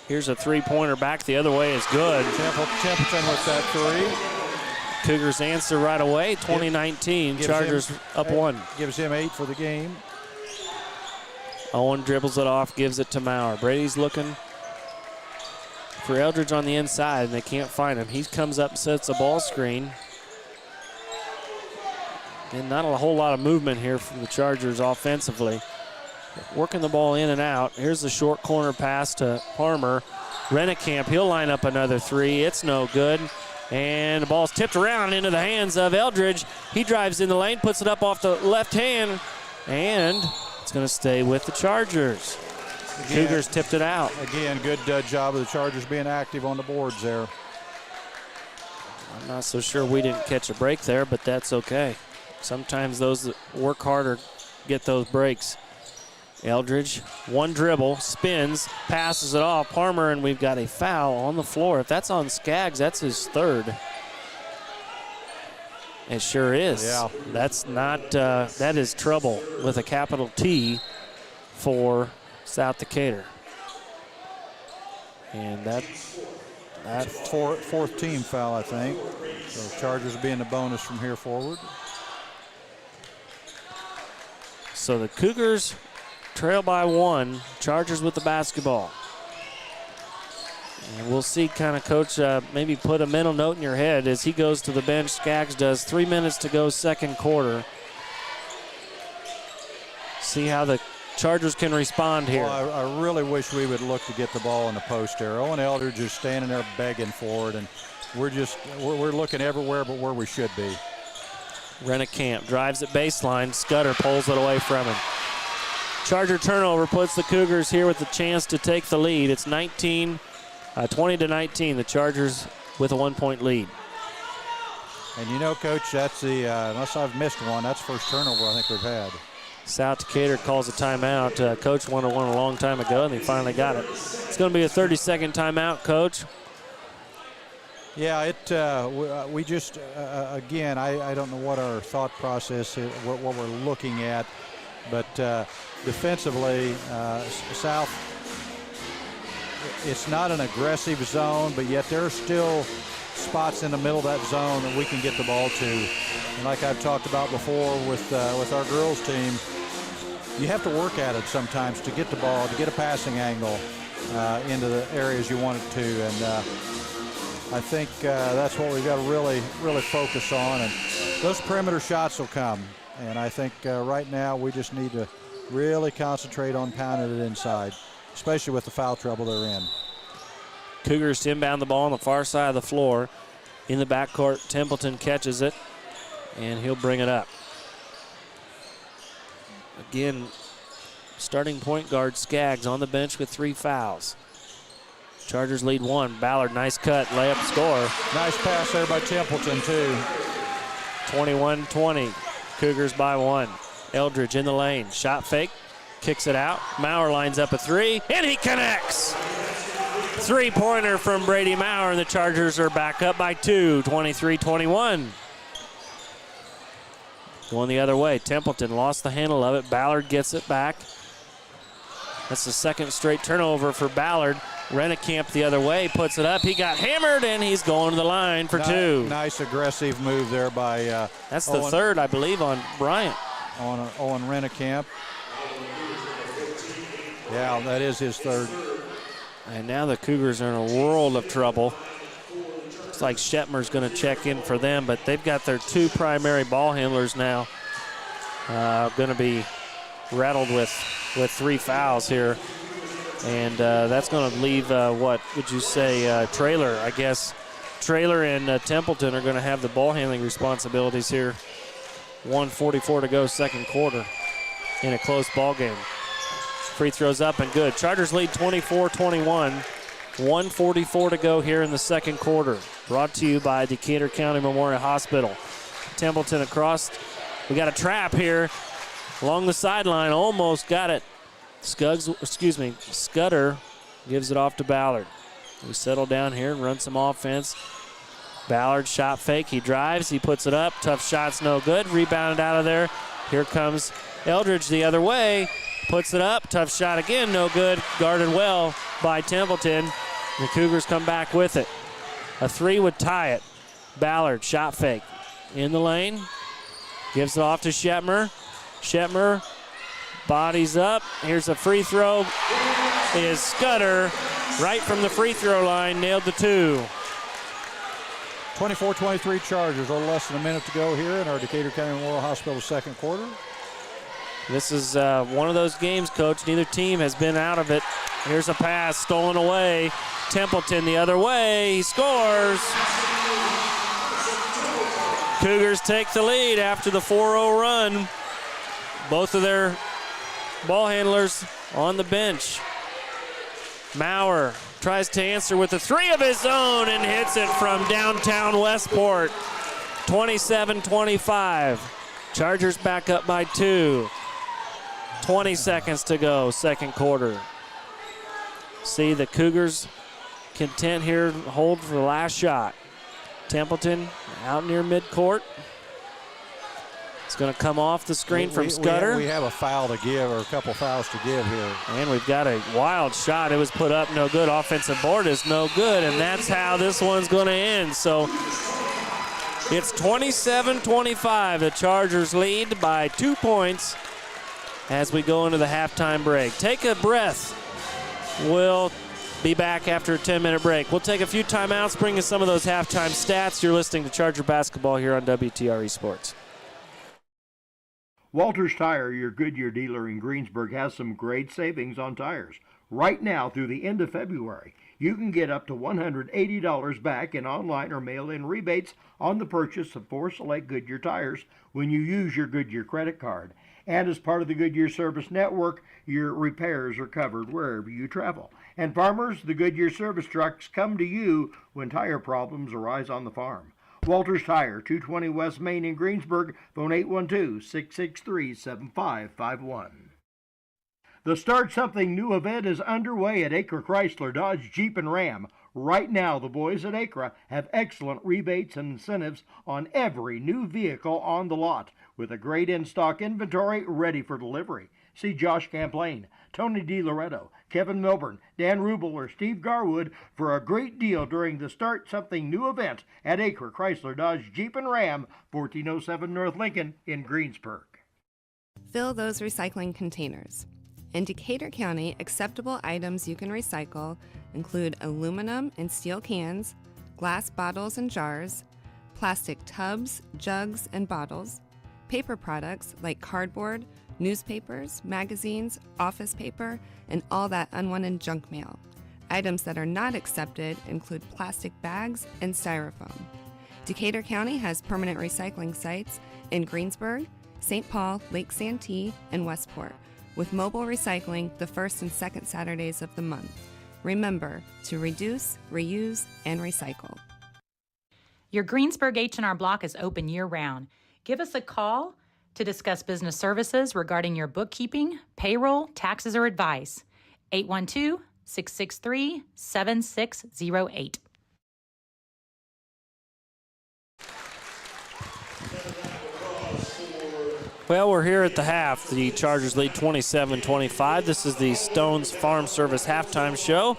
Here's a 3-pointer back the other way is good. Templeton with that 3. Cougars answer right away, 2019. Chargers up 1. Gives him 8 for the game. Owen dribbles it off, gives it to Maurer. Brady's looking for Eldridge on the inside, and they can't find him. He comes up, sets a ball screen. And not a whole lot of movement here from the Chargers offensively. Working the ball in and out. Here's the short corner pass to Palmer. Rennekamp, he'll line up another 3. It's no good. And the ball's tipped around into the hands of Eldridge. He drives in the lane, puts it up off the left hand, and it's going to stay with the Chargers. Again, Cougars tipped it out. Again, good job of the Chargers being active on the boards there. I'm not so sure we didn't catch a break there, but that's okay. Sometimes those that work harder get those breaks. Eldridge, 1 dribble, spins, passes it off. Palmer, and we've got a foul on the floor. If that's on Skaggs, that's his 3rd. It sure is. Yeah. That's not, that is trouble with a capital T for South Decatur. And that's fourth team foul, I think. So Chargers will be in the bonus from here forward. So the Cougars trail by 1. Chargers with the basketball. And we'll see kind of Coach maybe put a mental note in your head as he goes to the bench. Skaggs does. 3 minutes to go second quarter. See how the Chargers can respond here. Well, I really wish we would look to get the ball in the post there. Owen Eldridge is standing there begging for it, and we're looking everywhere but where we should be. Rennekamp drives at baseline. Scudder pulls it away from him. Charger turnover puts the Cougars here with the chance to take the lead. It's 20-19. The Chargers with a 1-point lead. And you know, Coach, that's the, unless I've missed one, that's the first turnover I think we've had. South Decatur calls a timeout. Coach wanted one a long time ago, and they finally got it. It's going to be a 30-second timeout, Coach. Yeah, we just, again, I don't know what our thought process is, what we're looking at, but defensively, South, it's not an aggressive zone, but yet there are still spots in the middle of that zone that we can get the ball to. And like I've talked about before with our girls team, you have to work at it sometimes to get the ball, to get a passing angle into the areas you want it to. And I think that's what we've got to really focus on. And those perimeter shots will come. And I think right now we just need to really concentrate on pounding it inside, especially with the foul trouble they're in. Cougars to inbound the ball on the far side of the floor. In the backcourt, Templeton catches it, and he'll bring it up. Again, starting point guard Skaggs on the bench with 3 fouls. Chargers lead 1. Ballard, nice cut, layup, score. Nice pass there by Templeton, too. 21-20. Cougars by 1. Eldridge in the lane. Shot fake. Kicks it out. Maurer lines up a 3, and he connects. 3-pointer from Brady Maurer, and the Chargers are back up by 2, 23-21. Going the other way. Templeton lost the handle of it. Ballard gets it back. That's the second straight turnover for Ballard. Rennekamp the other way, puts it up. He got hammered, and he's going to the line for 2. Nice aggressive move there by That's the third, I believe, on Bryant. On Owen Rennekamp. Yeah, that is his third. And now the Cougars are in a world of trouble. Looks like Shetmer's going to check in for them, but they've got their 2 primary ball handlers now. Going to be rattled with 3 fouls here. And that's going to leave, what would you say, Traylor, I guess. Traylor and Templeton are going to have the ball handling responsibilities here. 1:44 to go, second quarter in a close ball game. Free throws up and good. Chargers lead 24-21. 1:44 to go here in the second quarter. Brought to you by Decatur County Memorial Hospital. Templeton across. We got a trap here along the sideline. Almost got it. Scudder gives it off to Ballard. We settle down here and run some offense. Ballard shot fake. He drives. He puts it up. Tough shot's no good. Rebounded out of there. Here comes Eldridge the other way. Puts it up. Tough shot again. No good. Guarded well by Templeton. The Cougars come back with it. A 3 would tie it. Ballard shot fake. In the lane. Gives it off to Shetmer. Shetmer bodies up. Here's a free throw. Is Scudder right from the free throw line. Nailed the 2. 24-23 Chargers. A little less than a minute to go here in our Decatur County Memorial Hospital second quarter. This is one of those games, Coach. Neither team has been out of it. Here's a pass stolen away. Templeton the other way. He scores. Cougars take the lead after the 4-0 run. Both of their ball handlers on the bench. Maurer tries to answer with a 3 of his own and hits it from downtown Westport. 27-25. Chargers back up by 2. 20 seconds to go, second quarter. See the Cougars content here, hold for the last shot. Templeton out near midcourt. It's going to come off the screen from Scudder. We have a foul to give, or a couple fouls to give here. And we've got a wild shot. It was put up, no good. Offensive board is no good, and that's how this one's going to end. So it's 27-25. The Chargers lead by 2 points as we go into the halftime break. Take a breath. We'll be back after a 10-minute break. We'll take a few timeouts, bring us some of those halftime stats. You're listening to Charger Basketball here on WTRE Sports. Walters Tire, your Goodyear dealer in Greensburg, has some great savings on tires. Right now through the end of February, you can get up to $180 back in online or mail-in rebates on the purchase of 4 select Goodyear tires when you use your Goodyear credit card. And as part of the Goodyear Service Network, your repairs are covered wherever you travel. And farmers, the Goodyear service trucks come to you when tire problems arise on the farm. Walters Tire, 220 West Main in Greensburg, phone 812-663-7551. The Start Something New event is underway at Acre Chrysler, Dodge, Jeep, and Ram. Right now, the boys at Acre have excellent rebates and incentives on every new vehicle on the lot, with a great in-stock inventory ready for delivery. See Josh Camplain, Tony DiLoretto, Kevin Milburn, Dan Rubel, or Steve Garwood for a great deal during the Start Something New event at Acre Chrysler, Dodge, Jeep, and Ram, 1407 North Lincoln in Greensburg. Fill those recycling containers. In Decatur County, acceptable items you can recycle include aluminum and steel cans, glass bottles and jars, plastic tubs, jugs, and bottles, paper products like cardboard, newspapers, magazines, office paper, and all that unwanted junk mail. Items that are not accepted include plastic bags and styrofoam. Decatur County has permanent recycling sites in Greensburg, St. Paul, Lake Santee, and Westport, with mobile recycling the first and second Saturdays of the month. Remember to reduce, reuse, and recycle. Your Greensburg H&R Block is open year-round. Give us a call to discuss business services regarding your bookkeeping, payroll, taxes, or advice. 812-663-7608. Well, we're here at the half. The Chargers lead 27-25. This is the Stones Farm Service halftime show.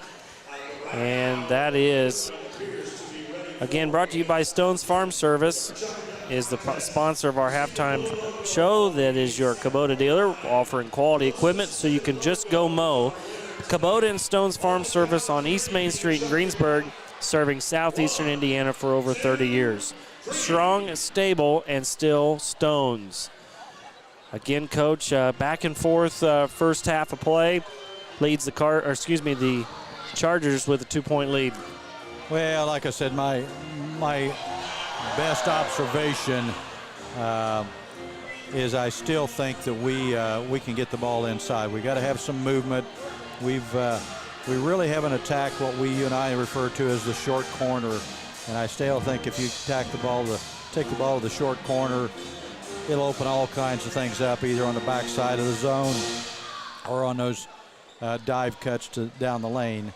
And that is, again, brought to you by Stones Farm Service, is the sponsor of our halftime show. That is your Kubota dealer, offering quality equipment so you can just go mow. Kubota and Stones Farm Service on East Main Street in Greensburg, serving southeastern Indiana for over 30 years. Strong, stable, and still Stones. Again, Coach, back and forth first half of play, leads the Chargers with a 2-point lead. Well, like I said, my best observation is I still think that we can get the ball inside. We got to have some movement. We really haven't attacked what you and I refer to as the short corner, and I still think if you take the ball to the short corner, it'll open all kinds of things up, either on the backside of the zone or on those dive cuts down the lane.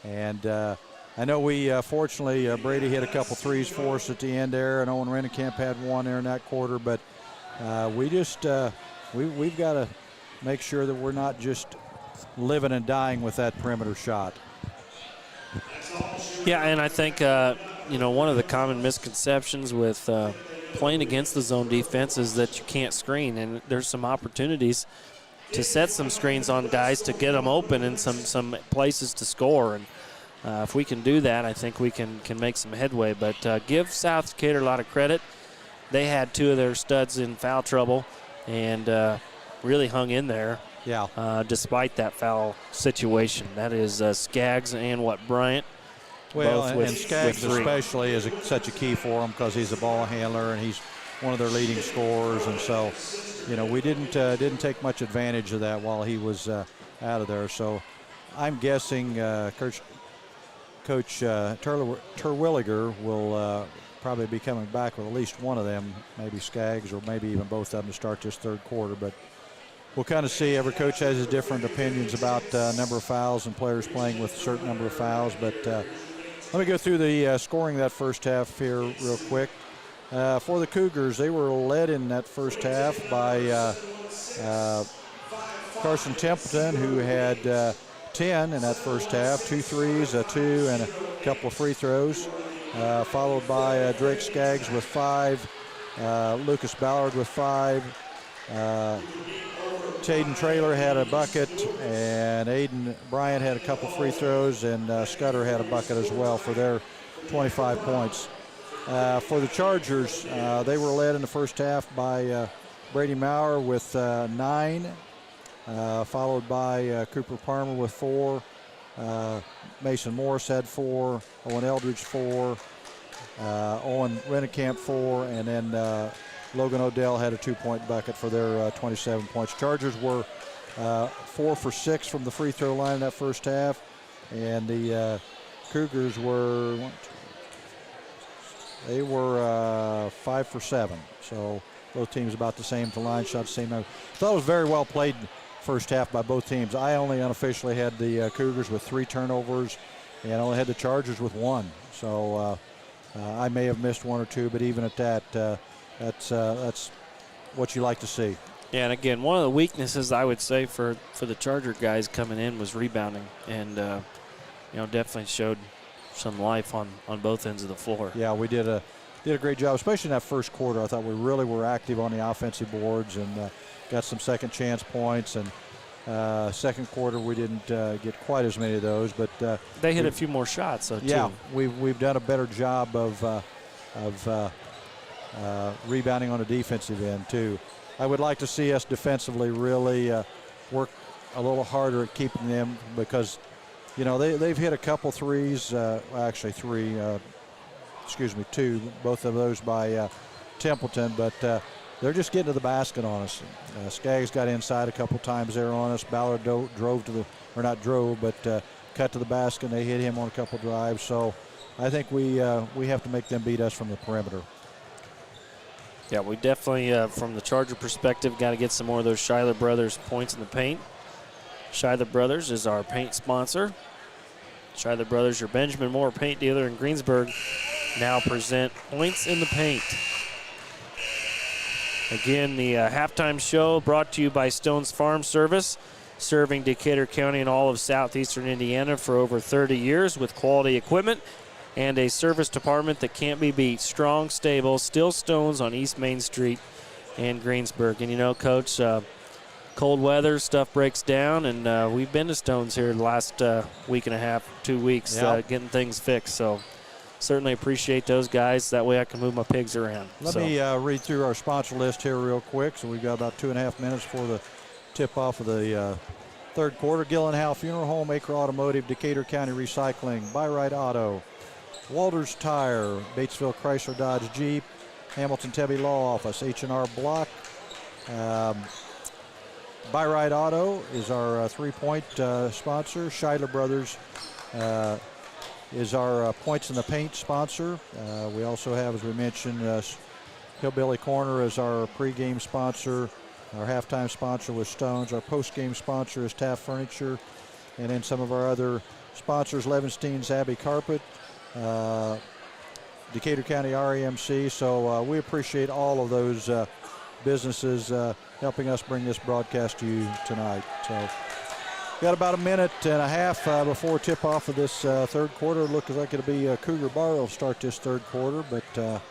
And I know fortunately, Brady hit a couple threes for us at the end there, and Owen Rennekamp had one there in that quarter. But we've got to make sure that we're not just living and dying with that perimeter shot. Yeah, and I think, one of the common misconceptions with playing against the zone defense is that you can't screen, and there's some opportunities to set some screens on guys to get them open and some places to score. And if we can do that, I think we can make some headway. But give South Decatur a lot of credit. They had two of their studs in foul trouble and really hung in there. Yeah. Despite that foul situation. That is Skaggs and Bryant. Well, and Skaggs especially is such a key for him because he's a ball handler and he's one of their leading scorers. And so, we didn't take much advantage of that while he was out of there. So I'm guessing Coach Terwilliger will probably be coming back with at least one of them, maybe Skaggs or maybe even both of them to start this third quarter. But we'll kind of see. Every coach has his different opinions about number of fouls and players playing with a certain number of fouls. But let me go through the scoring that first half here real quick. For the Cougars, they were led in that first half by Carson Templeton, who had 10 in that first half, 2 threes, a 2, and a couple of free throws, followed by Drake Skaggs with 5, Lucas Ballard with 5, Taden Traylor had a bucket, and Aiden Bryant had a couple free throws, and Scudder had a bucket as well for their 25 points. For the Chargers, they were led in the first half by Brady Maurer with 9, followed by Cooper Palmer with 4, Mason Morris had 4, Owen Eldridge 4, Owen Rennekamp 4, and then Logan Odell had a 2-point bucket for their 27 points. Chargers were 4 for 6 from the free throw line in that first half, and the Cougars were 5 for 7. So both teams about the same to line shots, same number. I thought it was very well played first half by both teams. I only unofficially had the Cougars with 3 turnovers, and only had the Chargers with 1. So I may have missed 1 or 2, but even at that. That's what you like to see. Yeah, and again, one of the weaknesses I would say for the Charger guys coming in was rebounding, and definitely showed some life on both ends of the floor. Yeah, we did a great job, especially in that first quarter. I thought we really were active on the offensive boards and got some second chance points. And second quarter we didn't get quite as many of those, but they hit a few more shots. So yeah, too. we've done a better job of rebounding on the defensive end too. I would like to see us defensively really work a little harder at keeping them, because they've hit a couple threes, actually 3, 2, both of those by Templeton, but they're just getting to the basket on us. Skaggs got inside a couple times there on us. Ballard drove to the, or not drove, but cut to the basket, and they hit him on a couple drives. So I think we have to make them beat us from the perimeter. Yeah, we definitely, from the Charger perspective, got to get some more of those Schuyler Brothers points in the paint. Schuyler Brothers is our paint sponsor. Schuyler Brothers, your Benjamin Moore paint dealer in Greensburg, now present points in the paint. Again, the halftime show brought to you by Stone's Farm Service, serving Decatur County and all of southeastern Indiana for over 30 years with quality equipment and a service department that can't be beat. Strong, stable, still Stones on East Main Street in Greensburg. And you know, Coach, cold weather, stuff breaks down, and we've been to Stones here the last week and a half, 2 weeks, getting things fixed. So certainly appreciate those guys. That way I can move my pigs around. Let me read through our sponsor list here real quick. So we've got about 2.5 minutes for the tip-off of the third quarter. Gillenhow Funeral Home, Acre Automotive, Decatur County Recycling, Byrite Auto, Walters Tire, Batesville Chrysler Dodge Jeep, Hamilton Tebby Law Office, H&R Block. Byrite Auto is our three-point sponsor. Schuyler Brothers is our points in the paint sponsor. We also have, as we mentioned, Hillbilly Corner is our pregame sponsor. Our halftime sponsor was Stones. Our postgame sponsor is Taft Furniture. And then some of our other sponsors, Levenstein's Abbey Carpet, Decatur County REMC. So we appreciate all of those businesses helping us bring this broadcast to you tonight. So got about 1.5 minutes before tip-off of this third quarter. Looks like it'll be Cougar Bar will start this third quarter, but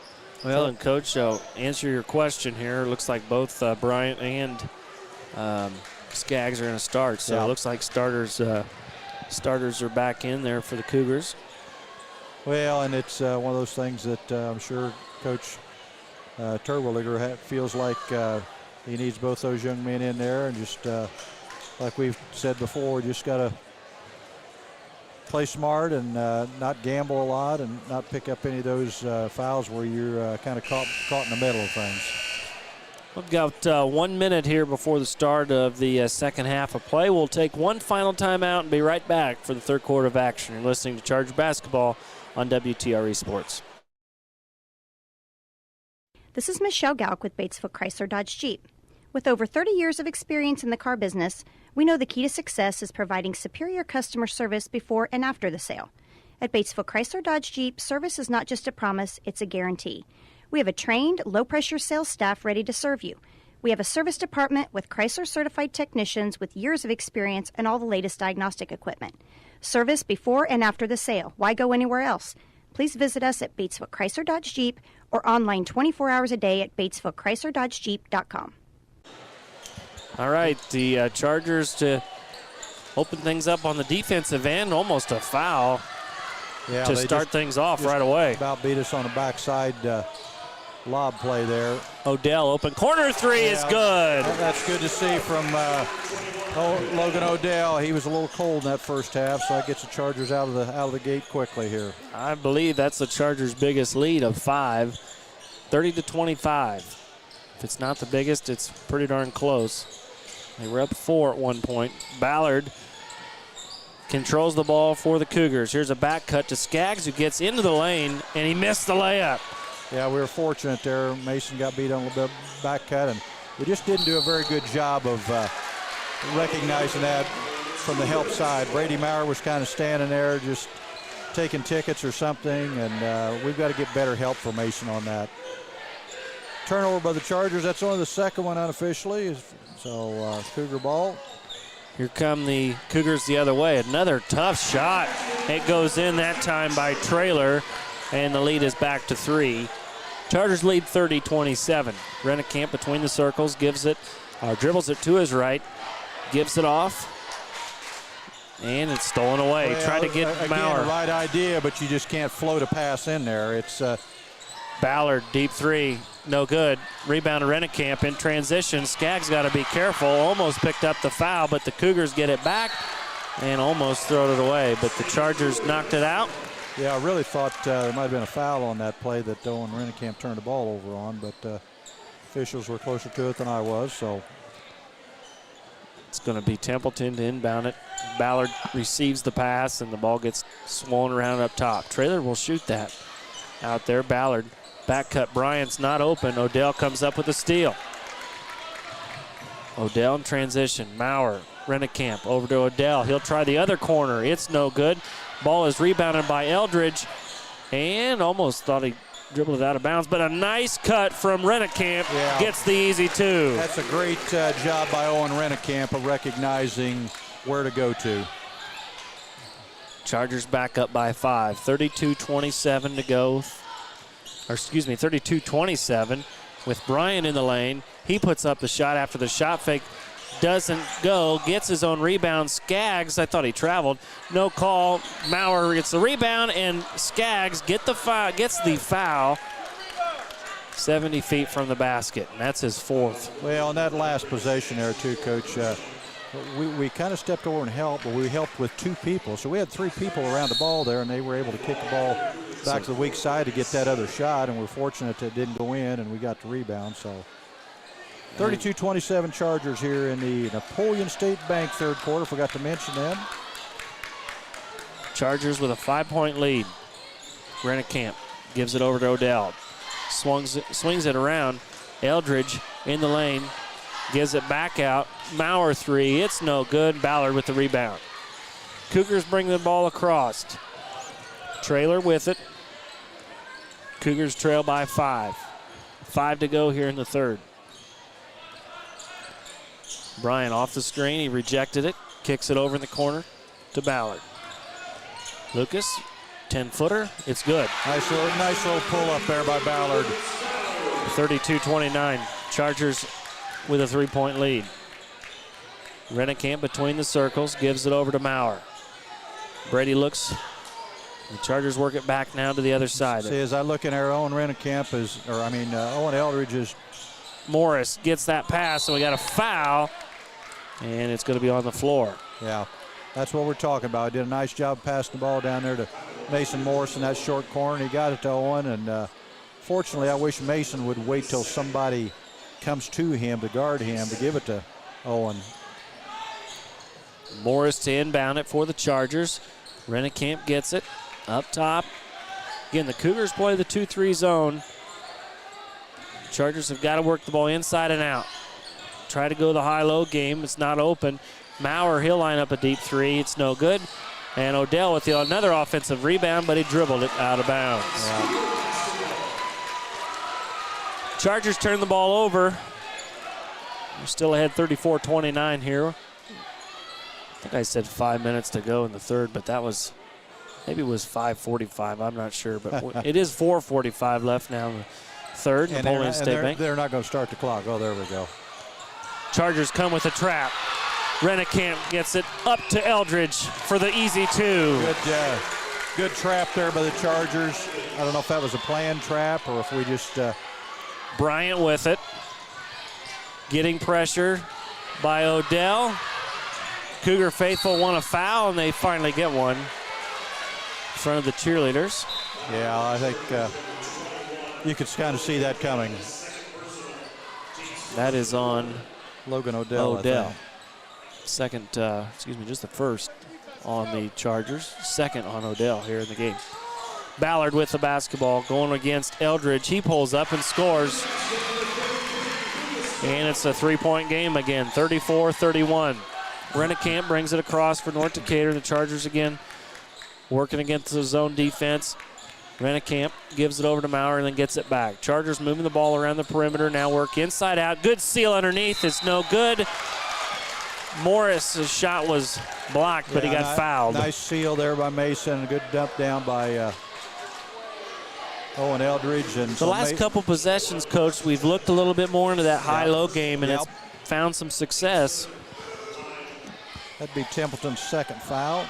well, and Coach, so answer your question here. Looks like both Bryant and Skaggs are going to start. So it looks like starters are back in there for the Cougars. Well, and it's one of those things that I'm sure Coach Terwilliger feels like he needs both those young men in there, and just like we've said before, just got to play smart and not gamble a lot and not pick up any of those fouls where you're kind of caught in the middle of things. We've got 1 minute here before the start of the second half of play. We'll take one final timeout and be right back for the third quarter of action. You're listening to Charger Basketball on WTRE Sports. This is Michelle Galk with Batesville Chrysler Dodge Jeep. With over 30 years of experience in the car business, we know the key to success is providing superior customer service before and after the sale. At Batesville Chrysler Dodge Jeep, service is not just a promise, it's a guarantee. We have a trained, low-pressure sales staff ready to serve you. We have a service department with Chrysler-certified technicians with years of experience and all the latest diagnostic equipment. Service before and after the sale. Why go anywhere else? Please visit us at Batesville Chrysler Dodge Jeep or online 24 hours a day at BatesvilleChryslerDodgeJeep.com. All right, the Chargers to open things up on the defensive end. Almost a foul to start things off right away. About beat us on the backside lob play there. Odell open corner three is good. That's good to see from Logan Odell. He was a little cold in that first half, so that gets the Chargers out of the gate quickly here. I believe that's the Chargers' biggest lead of 5, 30-25. If it's not the biggest, it's pretty darn close. They were up 4 at one point. Ballard controls the ball for the Cougars. Here's a back cut to Skaggs, who gets into the lane, and he missed the layup. Yeah, we were fortunate there. Mason got beat on a little bit back cut, and we just didn't do a very good job of recognizing that from the help side. Brady Maurer was kind of standing there just taking tickets or something, and we've got to get better help for Mason on that. Turnover by the Chargers. That's only the second one unofficially. So Cougar ball. Here come the Cougars the other way. Another tough shot. It goes in that time by Traylor, and the lead is back to 3. Chargers lead 30-27. Rennekamp between the circles gives it, dribbles it to his right, gives it off, and it's stolen away. Well, Tried to get Maurer. Again, the right idea, but you just can't float a pass in there. It's Ballard, deep three, no good. Rebound to Rennekamp in transition. Skaggs got to be careful. Almost picked up the foul, but the Cougars get it back and almost throw it away. But the Chargers knocked it out. Yeah, I really thought there might have been a foul on that play that Owen Rennekamp turned the ball over on, but Officials were closer to it than I was, so. It's going to be Templeton to inbound it. Ballard receives the pass, and the ball gets swung around up top. Traylor will shoot that out there. Ballard, back cut. Bryant's not open. Odell comes up with a steal. Odell in transition. Maurer, Rennekamp over to Odell. He'll try the other corner. It's no good. Ball is rebounded by Eldridge, and almost thought he dribbled it out of bounds, but a nice cut from Rennekamp gets the easy two. That's a great job by Owen Rennekamp of recognizing where to go to. Chargers back up by 5. 32-27 to go. Or excuse me, 32-27 with Bryant in the lane. He puts up the shot after the shot fake doesn't go, gets his own rebound. Skaggs, I thought he traveled. No call. Maurer gets the rebound, and Skaggs gets the foul 70 feet from the basket, and that's his fourth. Well, on that last possession there too, Coach, we kind of stepped over and helped, but we helped with 2 people. So we had 3 people around the ball there, and they were able to kick the ball back to the weak side to get that other shot, and we're fortunate that it didn't go in, and we got the rebound. So 32-27 Chargers here in the Napoleon State Bank third quarter. Forgot to mention them. Chargers with a 5-point lead. Rennekamp gives it over to Odell. Swings it around. Eldridge in the lane. Gives it back out. Maurer 3. It's no good. Ballard with the rebound. Cougars bring the ball across. Traylor with it. Cougars trail by 5. 5 to go here in the third. Bryant off the screen. He rejected it. Kicks it over in the corner to Ballard. Lucas, 10-footer. It's good. Nice little pull up there by Ballard. 32-29. Chargers with a 3-point lead. Rennekamp between the circles. Gives it over to Maurer. Brady looks. The Chargers work it back now to the other side. See, as I look in there, Owen Rennekamp Owen Eldridge is. Morris gets that pass, so we got a foul, and it's going to be on the floor. Yeah, that's what we're talking about. Did a nice job passing the ball down there to Mason Morris in that short corner. He got it to Owen, and fortunately, I wish Mason would wait till somebody comes to him to guard him to give it to Owen. Morris to inbound it for the Chargers. Rennekamp gets it up top. Again, the Cougars play the 2-3 zone. Chargers have got to work the ball inside and out. Try to go the high-low game. It's not open. Maurer, he'll line up a deep 3. It's no good. And Odell with another offensive rebound, but he dribbled it out of bounds. Yeah. Chargers turn the ball over. We're still ahead 34-29 here. I think I said 5 minutes to go in the third, but that was, maybe it was 5:45. I'm not sure, but it is 4:45 left now in the third. Napoleon State Bank. They're not going to start the clock. Oh, there we go. Chargers come with a trap. Rennekamp gets it up to Eldridge for the easy 2. Good trap there by the Chargers. I don't know if that was a planned trap or if we just. Bryant with it. Getting pressure by Odell. Cougar faithful want a foul, and they finally get one in front of the cheerleaders. Yeah, I think you could kind of see that coming. That is on Logan Odell. Second, just the first on the Chargers. Second on Odell here in the game. Ballard with the basketball going against Eldridge. He pulls up and scores. And it's a 3-point game again, 34-31. Rennekamp brings it across for North Decatur. The Chargers again working against the zone defense. Rennekamp gives it over to Maurer and then gets it back. Chargers moving the ball around the perimeter. Now work inside out. Good steal underneath. It's no good. Morris' shot was blocked, but he got fouled. Nice seal there by Mason. A good dump down by Owen Eldridge. And the last couple possessions, Coach, we've looked a little bit more into that high-low game, and it's found some success. That'd be Templeton's second foul.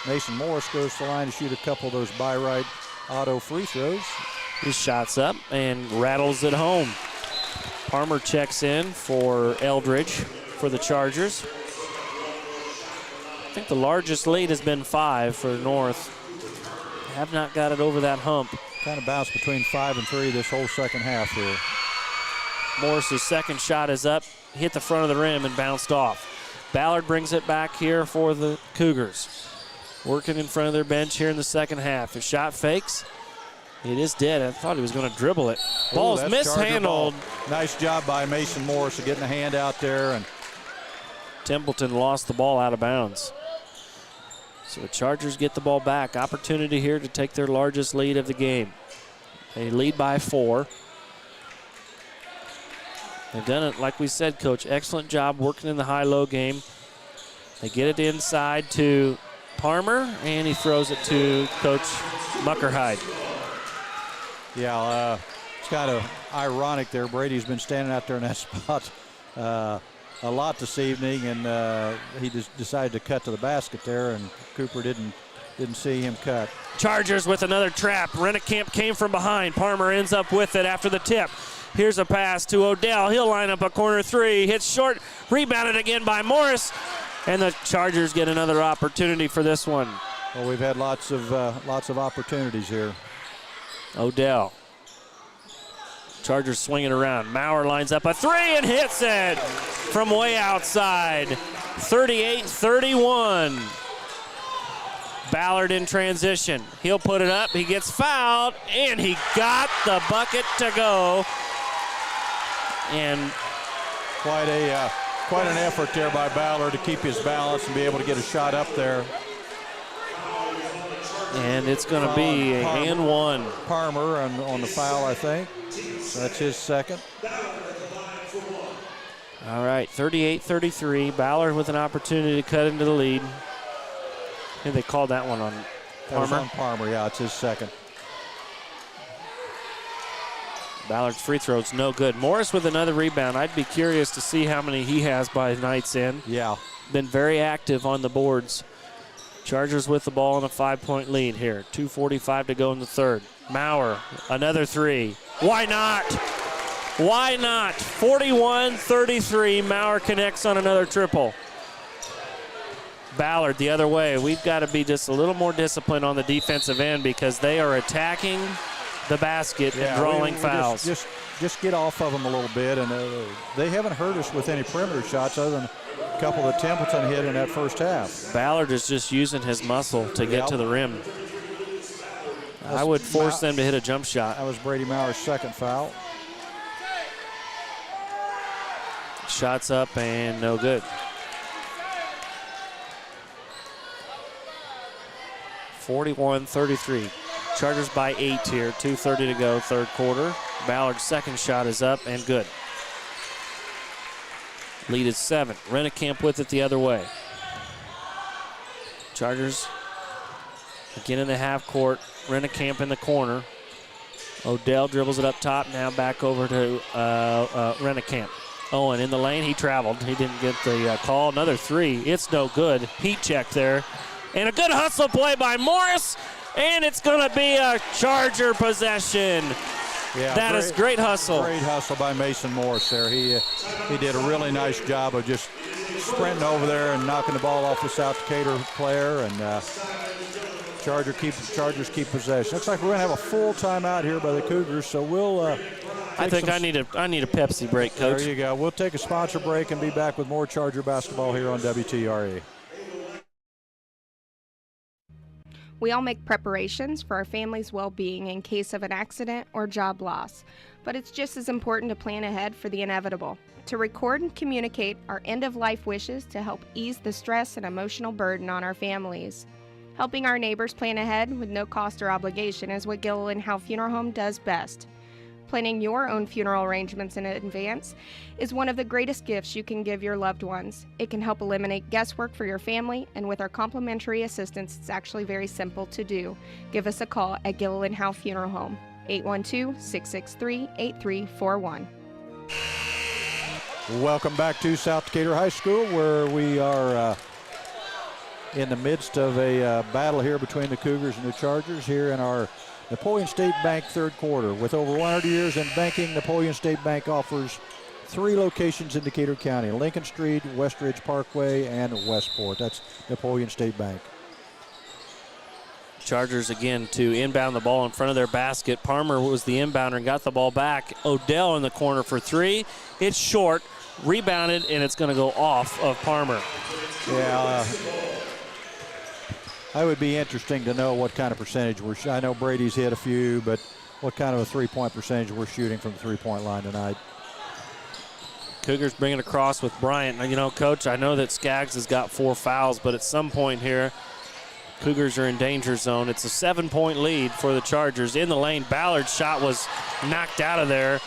Mason Morris goes to the line to shoot a couple of those by right auto free throws. He shots up and rattles it home. Palmer checks in for Eldridge for the Chargers. I think the largest lead has been 5 for North. Have not got it over that hump. Kind of bounced between 5 and 3 this whole second half here. Morris's second shot is up, hit the front of the rim and bounced off. Ballard brings it back here for the Cougars. Working in front of their bench here in the second half. His shot fakes. It is dead. I thought he was going to dribble it. Ball's mishandled. Ball. Nice job by Mason Morris of getting a hand out there. And Templeton lost the ball out of bounds. So the Chargers get the ball back. Opportunity here to take their largest lead of the game. They lead by 4. They've done it, like we said, Coach. Excellent job working in the high-low game. They get it inside to Parmer, and he throws it to Coach Muckerhide. Yeah, it's kind of ironic there. Brady's been standing out there in that spot a lot this evening, and he just decided to cut to the basket there, and Cooper didn't see him cut. Chargers with another trap. Rennekamp came from behind. Parmer ends up with it after the tip. Here's a pass to Odell. He'll line up a corner 3. Hits short. Rebounded again by Morris. And the Chargers get another opportunity for this one. Well, we've had lots of opportunities here. Odell. Chargers swinging around. Maurer lines up a 3 and hits it from way outside. 38-31. Ballard in transition. He'll put it up. He gets fouled, and he got the bucket to go. And quite an effort there by Ballard to keep his balance and be able to get a shot up there. And it's going to be a and one. Parmer on the foul, I think. That's his second. All right, 38-33. Ballard with an opportunity to cut into the lead. I think they called that one on Parmer. That was on Parmer, yeah, it's his second. Ballard's free throw's no good. Morris with another rebound. I'd be curious to see how many he has by night's end. Yeah. Been very active on the boards. Chargers with the ball in a 5-point lead here. 2:45 to go in the third. Maurer, another 3. Why not? Why not? 41-33. Maurer connects on another triple. Ballard the other way. We've got to be just a little more disciplined on the defensive end because they are attacking the basket and drawing fouls. Just get off of them a little bit, and they haven't hurt us with any perimeter shots other than a couple that Templeton hit in that first half. Ballard is just using his muscle to get to the rim. I would force them to hit a jump shot. That was Brady Maurer's second foul. Shots up and no good. 41-33. Chargers by 8 here. 2:30 to go, third quarter. Ballard's second shot is up and good. Lead is 7. Rennekamp with it the other way. Chargers again in the half court. Rennekamp in the corner. Odell dribbles it up top. Now back over to Rennekamp. Owen in the lane. He traveled. He didn't get the call. Another 3. It's no good. Heat check there. And a good hustle play by Morris. And it's going to be a Charger possession. Yeah, that is great hustle. Great hustle by Mason Morris there. He did a really nice job of just sprinting over there and knocking the ball off the South Decatur player. And Chargers keep possession. Looks like we're going to have a full timeout here by the Cougars. So we'll. I think I need a Pepsi break, Coach. There you go. We'll take a sponsor break and be back with more Charger basketball here on WTRE. We all make preparations for our family's well-being in case of an accident or job loss, but it's just as important to plan ahead for the inevitable, to record and communicate our end-of-life wishes to help ease the stress and emotional burden on our families. Helping our neighbors plan ahead with no cost or obligation is what Gilliland Howe Funeral Home does best. Planning your own funeral arrangements in advance is one of the greatest gifts you can give your loved ones. It can help eliminate guesswork for your family, and with our complimentary assistance, it's actually very simple to do. Give us a call at Gilliland Howe Funeral Home, 812-663-8341. Welcome back to South Decatur High School, where we are in the midst of a battle here between the Cougars and the Chargers here in our Napoleon State Bank third quarter. With over 100 years in banking, Napoleon State Bank offers 3 locations in Decatur County: Lincoln Street, Westridge Parkway, and Westport. That's Napoleon State Bank. Chargers again to inbound the ball in front of their basket. Palmer was the inbounder and got the ball back. Odell in the corner for three. It's short, rebounded, and it's going to go off of Palmer. Yeah, that would be interesting to know what kind of percentage I know Brady's hit a few, but what kind of a three-point percentage we're shooting from the three-point line tonight. Cougars bring it across with Bryant. Now, you know, Coach, I know that Skaggs has got 4 fouls, but at some point here, Cougars are in danger zone. It's a 7-point lead for the Chargers. In the lane, Ballard's shot was knocked out of there.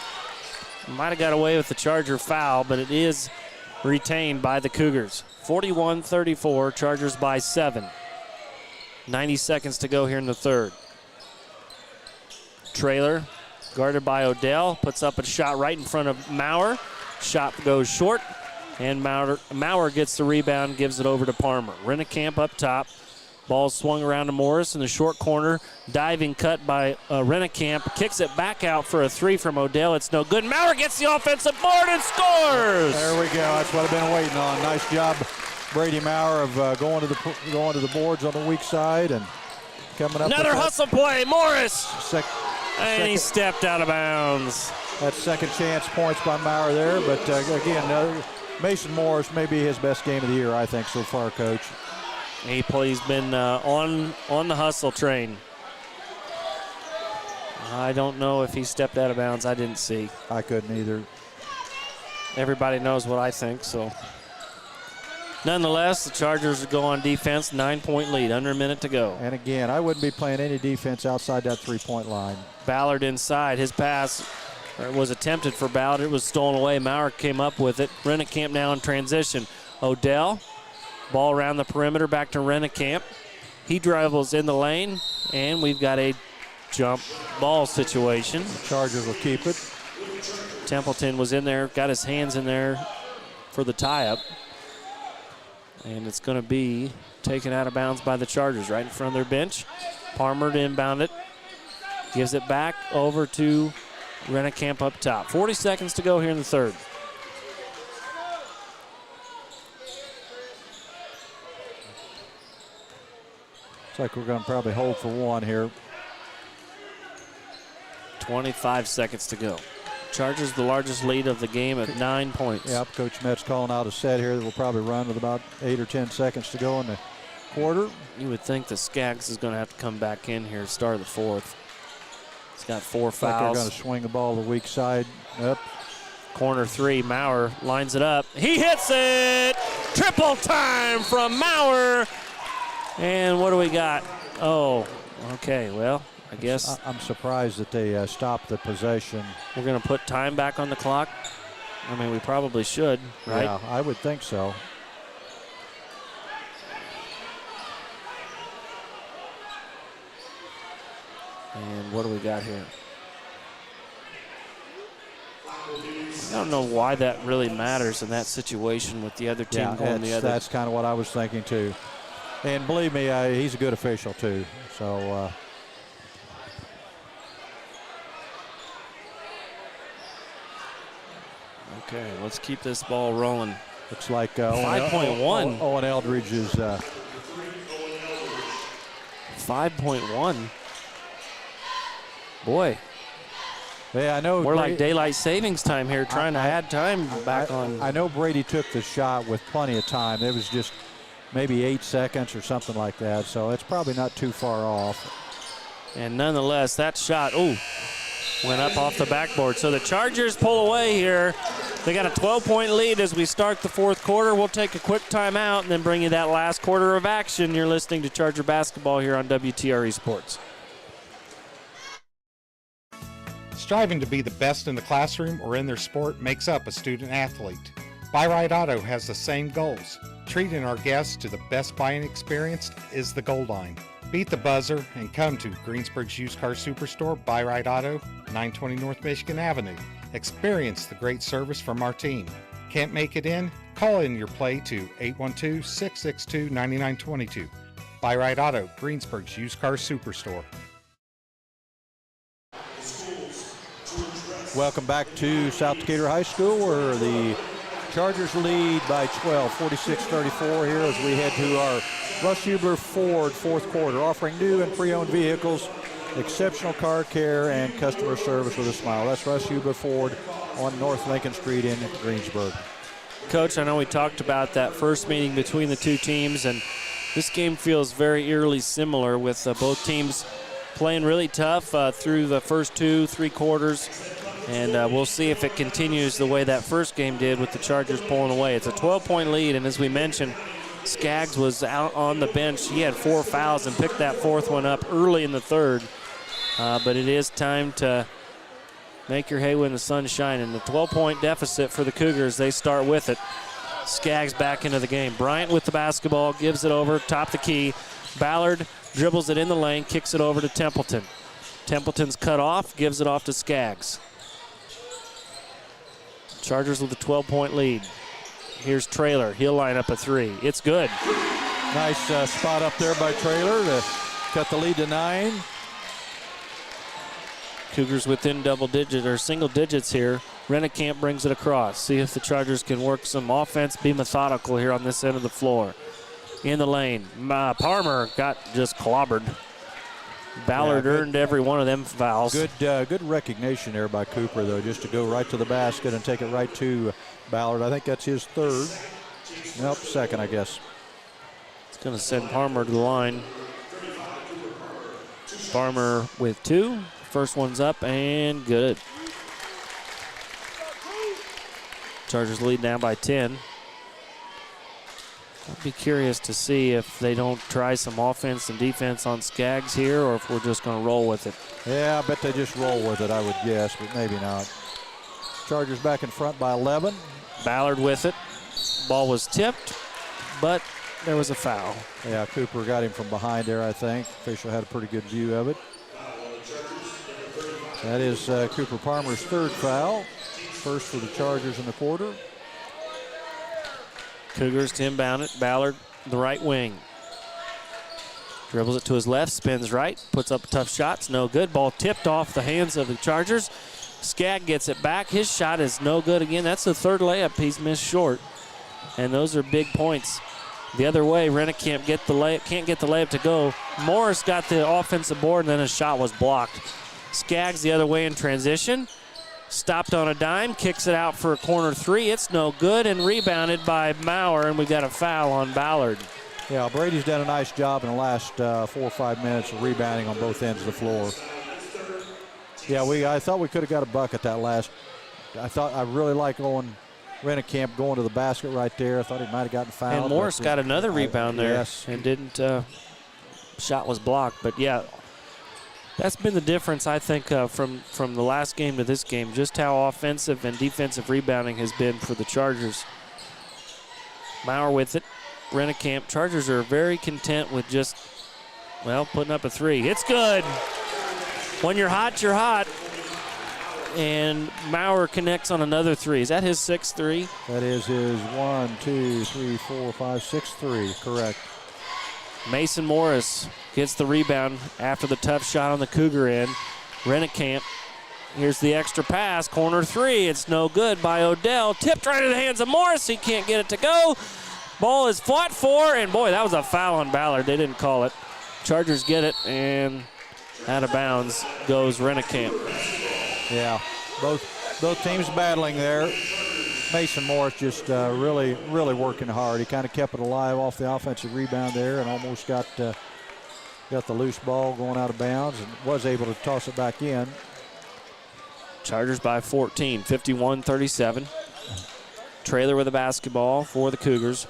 Might have got away with the Charger foul, but it is retained by the Cougars. 41-34, Chargers by 7. 90 seconds to go here in the third. Trailer, guarded by Odell, puts up a shot right in front of Maurer. Shot goes short, and Maurer gets the rebound, gives it over to Palmer. Rennekamp up top. Ball swung around to Morris in the short corner. Diving cut by Rennekamp. Kicks it back out for a three from Odell. It's no good. Maurer gets the offensive board and scores! There we go. That's what I've been waiting on. Nice job, Brady Maurer, of going to the boards on the weak side and coming up. Another hustle play. Morris! And he stepped out of bounds. That second chance points by Maurer there. But again, Mason Morris may be his best game of the year, I think, so far, Coach. He's been on the hustle train. I don't know if he stepped out of bounds. I didn't see. I couldn't either. Everybody knows what I think, so. Nonetheless, the Chargers go on defense, 9-point lead, under a minute to go. And again, I wouldn't be playing any defense outside that three-point line. Ballard inside. His pass was attempted for Ballard. It was stolen away. Maurer came up with it. Rennekamp now in transition. Odell. Ball around the perimeter, back to Rennekamp. He dribbles in the lane, and we've got a jump ball situation. The Chargers will keep it. Templeton was in there, got his hands in there for the tie-up. And it's going to be taken out of bounds by the Chargers right in front of their bench. Palmer to inbound it. Gives it back over to Rennekamp up top. 40 seconds to go here in the third. Looks like we're going to probably hold for one here. 25 seconds to go. Chargers the largest lead of the game at 9 points. Yep, Coach Metz calling out a set here that will probably run with about 8 or 10 seconds to go in the quarter. You would think that Skaggs is going to have to come back in here, start of the fourth. He's got 4 fouls. Like they're going to swing the ball to the weak side. Up. Corner three, Maurer lines it up. He hits it! Triple time from Maurer! And what do we got? Oh, okay, well, I guess. I'm surprised that they stopped the possession. We're going to put time back on the clock. I mean, we probably should, right? Yeah, I would think so. And what do we got here? I don't know why that really matters in that situation with the other team going the other. That's kind of what I was thinking, too. And believe me, he's a good official, too. So, okay, let's keep this ball rolling. Looks like 5.1. Owen Eldridge is 5.1. Boy. Yeah, I know. We're like daylight savings time here, trying to add time back on. I know Brady took the shot with plenty of time. It was just maybe 8 seconds or something like that, so it's probably not too far off. And nonetheless, that shot, went up off the backboard. So the Chargers pull away here. They got a 12-point lead as we start the fourth quarter. We'll take a quick timeout and then bring you that last quarter of action. You're listening to Charger Basketball here on WTRE Sports. Striving to be the best in the classroom or in their sport makes up a student athlete. Buy-Right Auto has the same goals. Treating our guests to the best buying experience is the goal line. Beat the buzzer and come to Greensburg's Used Car Superstore, Buy-Right Auto, 920 North Michigan Avenue. Experience the great service from our team. Can't make it in? Call in your play to 812-662-9922. Buy-Right Auto, Greensburg's Used Car Superstore. Welcome back to South Decatur High School, where the Chargers lead by 12, 46-34 here as we head to our Russ Hubler Ford fourth quarter, offering new and pre-owned vehicles, exceptional car care, and customer service with a smile. That's Russ Hubler Ford on North Lincoln Street in Greensburg. Coach, I know we talked about that first meeting between the two teams, and this game feels very eerily similar with both teams playing really tough through the first 2-3 quarters. And we'll see if it continues the way that first game did with the Chargers pulling away. It's a 12-point lead, and as we mentioned, Skaggs was out on the bench. He had 4 fouls and picked that fourth one up early in the third. But it is time to make your hay when the sun's shining. The 12-point deficit for the Cougars, they start with it. Skaggs back into the game. Bryant with the basketball, gives it over, top the key. Ballard dribbles it in the lane, kicks it over to Templeton. Templeton's cut off, gives it off to Skaggs. Chargers with a 12-point lead. Here's Traylor. He'll line up a 3. It's good. Nice spot up there by Traylor to cut the lead to 9. Cougars within double digits or single digits here. Rennekamp brings it across. See if the Chargers can work some offense, be methodical here on this end of the floor. In the lane. Palmer got just clobbered. Ballard earned every one of them fouls. Good recognition there by Cooper, though, just to go right to the basket and take it right to Ballard. I think that's his third. Nope, second, I guess. It's going to send Palmer to the line. Palmer with 2. First one's up and good. Chargers lead now by 10. I'd be curious to see if they don't try some offense and defense on Skaggs here, or if we're just going to roll with it. Yeah, I bet they just roll with it, I would guess, but maybe not. Chargers back in front by 11. Ballard with it. Ball was tipped, but there was a foul. Yeah, Cooper got him from behind there, I think. Official had a pretty good view of it. That is Cooper Palmer's third foul. First for the Chargers in the quarter. Cougars to inbound it. Ballard, the right wing. Dribbles it to his left, spins right, puts up tough shots, no good. Ball tipped off the hands of the Chargers. Skaggs gets it back. His shot is no good again. That's the third layup he's missed short. And those are big points. The other way, Rennekamp can't get the layup to go. Morris got the offensive board, and then his shot was blocked. Skaggs the other way in transition. Stopped on a dime, kicks it out for a corner 3. It's no good, and rebounded by Maurer, and we've got a foul on Ballard. Yeah, Brady's done a nice job in the last 4 or 5 minutes of rebounding on both ends of the floor. Yeah, I thought we could have got a bucket that last. I really like Rennekamp going to the basket right there. I thought he might have gotten fouled. And Morris got another rebound there. Yes. And didn't, shot was blocked. But yeah, that's been the difference, I think, from the last game to this game, just how offensive and defensive rebounding has been for the Chargers. Maurer with it. Rennekamp. Chargers are very content with just, putting up a 3. It's good. When you're hot, you're hot. And Maurer connects on another 3. Is that his 6th 3? That is his 1, 2, 3, 4, 5, 6th 3. Correct. Mason Morris gets the rebound after the tough shot on the Cougar end. Rennekamp, here's the extra pass, corner 3. It's no good by Odell. Tipped right in the hands of Morris. He can't get it to go. Ball is fought for, and boy, that was a foul on Ballard. They didn't call it. Chargers get it, and out of bounds goes Rennekamp. Yeah, both teams battling there. Mason Morris just really working hard. He kind of kept it alive off the offensive rebound there and almost got the loose ball going out of bounds and was able to toss it back in. Chargers by 14, 51-37. Traylor with the basketball for the Cougars.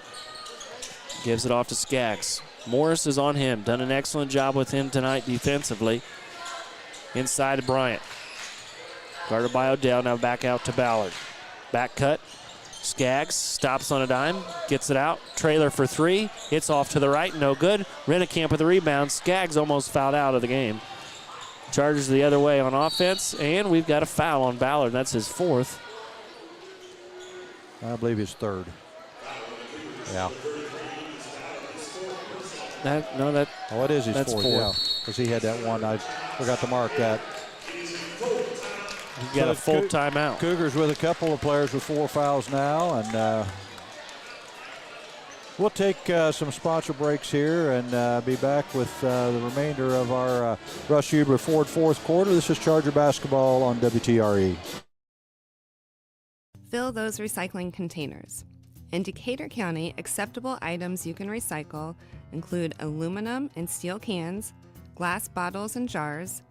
Gives it off to Skaggs. Morris is on him. Done an excellent job with him tonight defensively. Inside to Bryant. Guarded by Odell. Now back out to Ballard. Back cut. Skaggs stops on a dime. Gets it out. Traylor for 3. It's off to the right. No good. Rennekamp with the rebound. Skaggs almost fouled out of the game. Chargers the other way on offense. And we've got a foul on Ballard. That's his 4th. I believe his 3rd. Yeah. It is his that's 4th. Yeah, because he had that one. I forgot to mark that. He got a full timeout. Cougars with a couple of players with 4 fouls now, and we'll take some sponsor breaks here and be back with the remainder of our Rush Huber Ford fourth quarter. This is Charger basketball on WTRE. Fill those recycling containers. In Decatur County, acceptable items you can recycle include aluminum and steel cans, glass bottles and jars,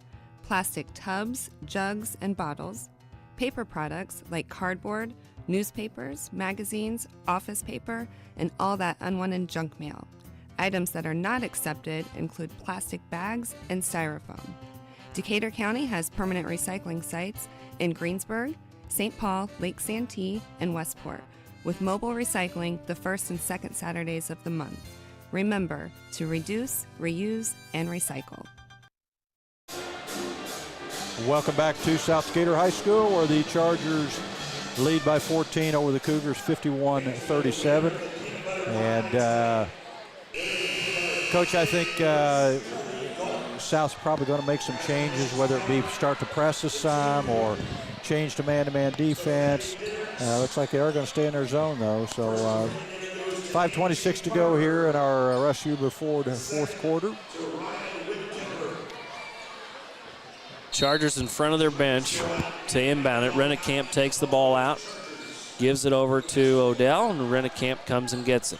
plastic tubs, jugs, and bottles, paper products like cardboard, newspapers, magazines, office paper, and all that unwanted junk mail. Items that are not accepted include plastic bags and styrofoam. Decatur County has permanent recycling sites in Greensburg, St. Paul, Lake Santee, and Westport, with mobile recycling the first and second Saturdays of the month. Remember to reduce, reuse, and recycle. Welcome back to South Decatur High School, where the Chargers lead by 14 over the Cougars, 51-37. And Coach, I think South's probably going to make some changes, whether it be start to press this time or change to man-to-man defense. Looks like they are going to stay in their zone, though. So 5:26 to go here in our Rush Huber Ford fourth quarter. Chargers in front of their bench to inbound it. Rennekamp takes the ball out, gives it over to Odell, and Rennekamp comes and gets it.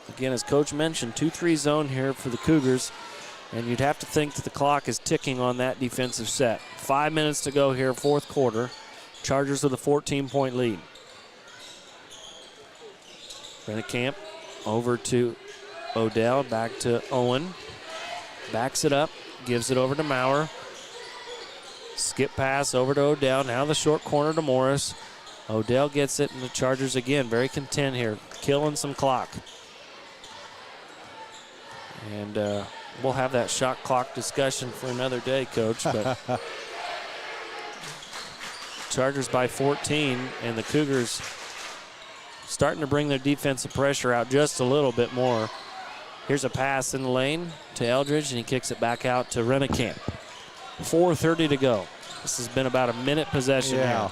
Again, as Coach mentioned, 2-3 zone here for the Cougars, and you'd have to think that the clock is ticking on that defensive set. 5 minutes to go here, fourth quarter. Chargers with a 14-point lead. Rennekamp over to Odell, back to Owen. Backs it up, gives it over to Maurer. Skip pass over to Odell. Now the short corner to Morris. Odell gets it, and the Chargers again very content here, killing some clock. And we'll have that shot clock discussion for another day, Coach. But Chargers by 14, and the Cougars starting to bring their defensive pressure out just a little bit more. Here's a pass in the lane to Eldridge, and he kicks it back out to Rennekamp. 4:30 to go. This has been about a minute possession now.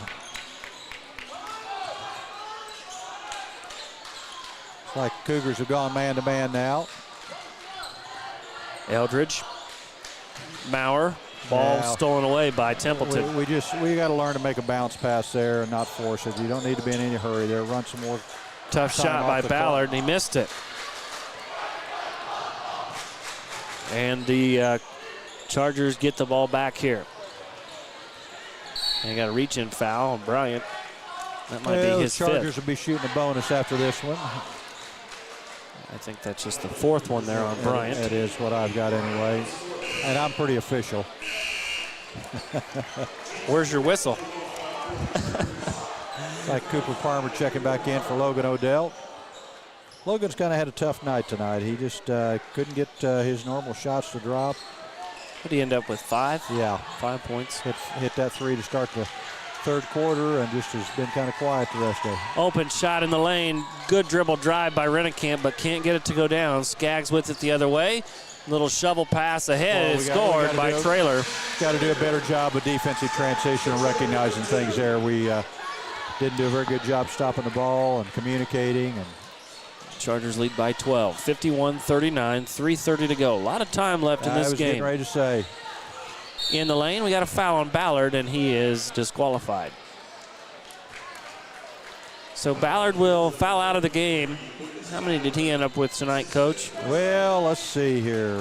It's like Cougars have gone man-to-man now. Eldridge, Maurer, ball stolen away by Templeton. We got to learn to make a bounce pass there and not force it. You don't need to be in any hurry there. Run some more. Tough shot by Ballard, and he missed it. And the Chargers get the ball back here. And they got a reach-in foul on Bryant. That might be his fifth. The Chargers fifth. will be shooting a bonus after this one. I think that's just the fourth one there on Bryant. It is what I've got anyway. And I'm pretty official. Where's your whistle? Like Cooper Farmer checking back in for Logan Odell. Logan's kind of had a tough night tonight. He just couldn't get his normal shots to drop. Did he end up with 5? Yeah. 5 points. Hit that 3 to start the third quarter and just has been kind of quiet the rest of it. Open shot in the lane. Good dribble drive by Rennekamp, but can't get it to go down. Skaggs with it the other way. Little shovel pass ahead. It's scored by Traylor. Got to do a better job of defensive transition and recognizing things there. We didn't do a very good job stopping the ball and communicating. And Chargers lead by 12. 51-39, 3:30 to go. A lot of time left in this game. I was getting ready to say. In the lane, we got a foul on Ballard, and he is disqualified. So Ballard will foul out of the game. How many did he end up with tonight, Coach? Well, let's see here.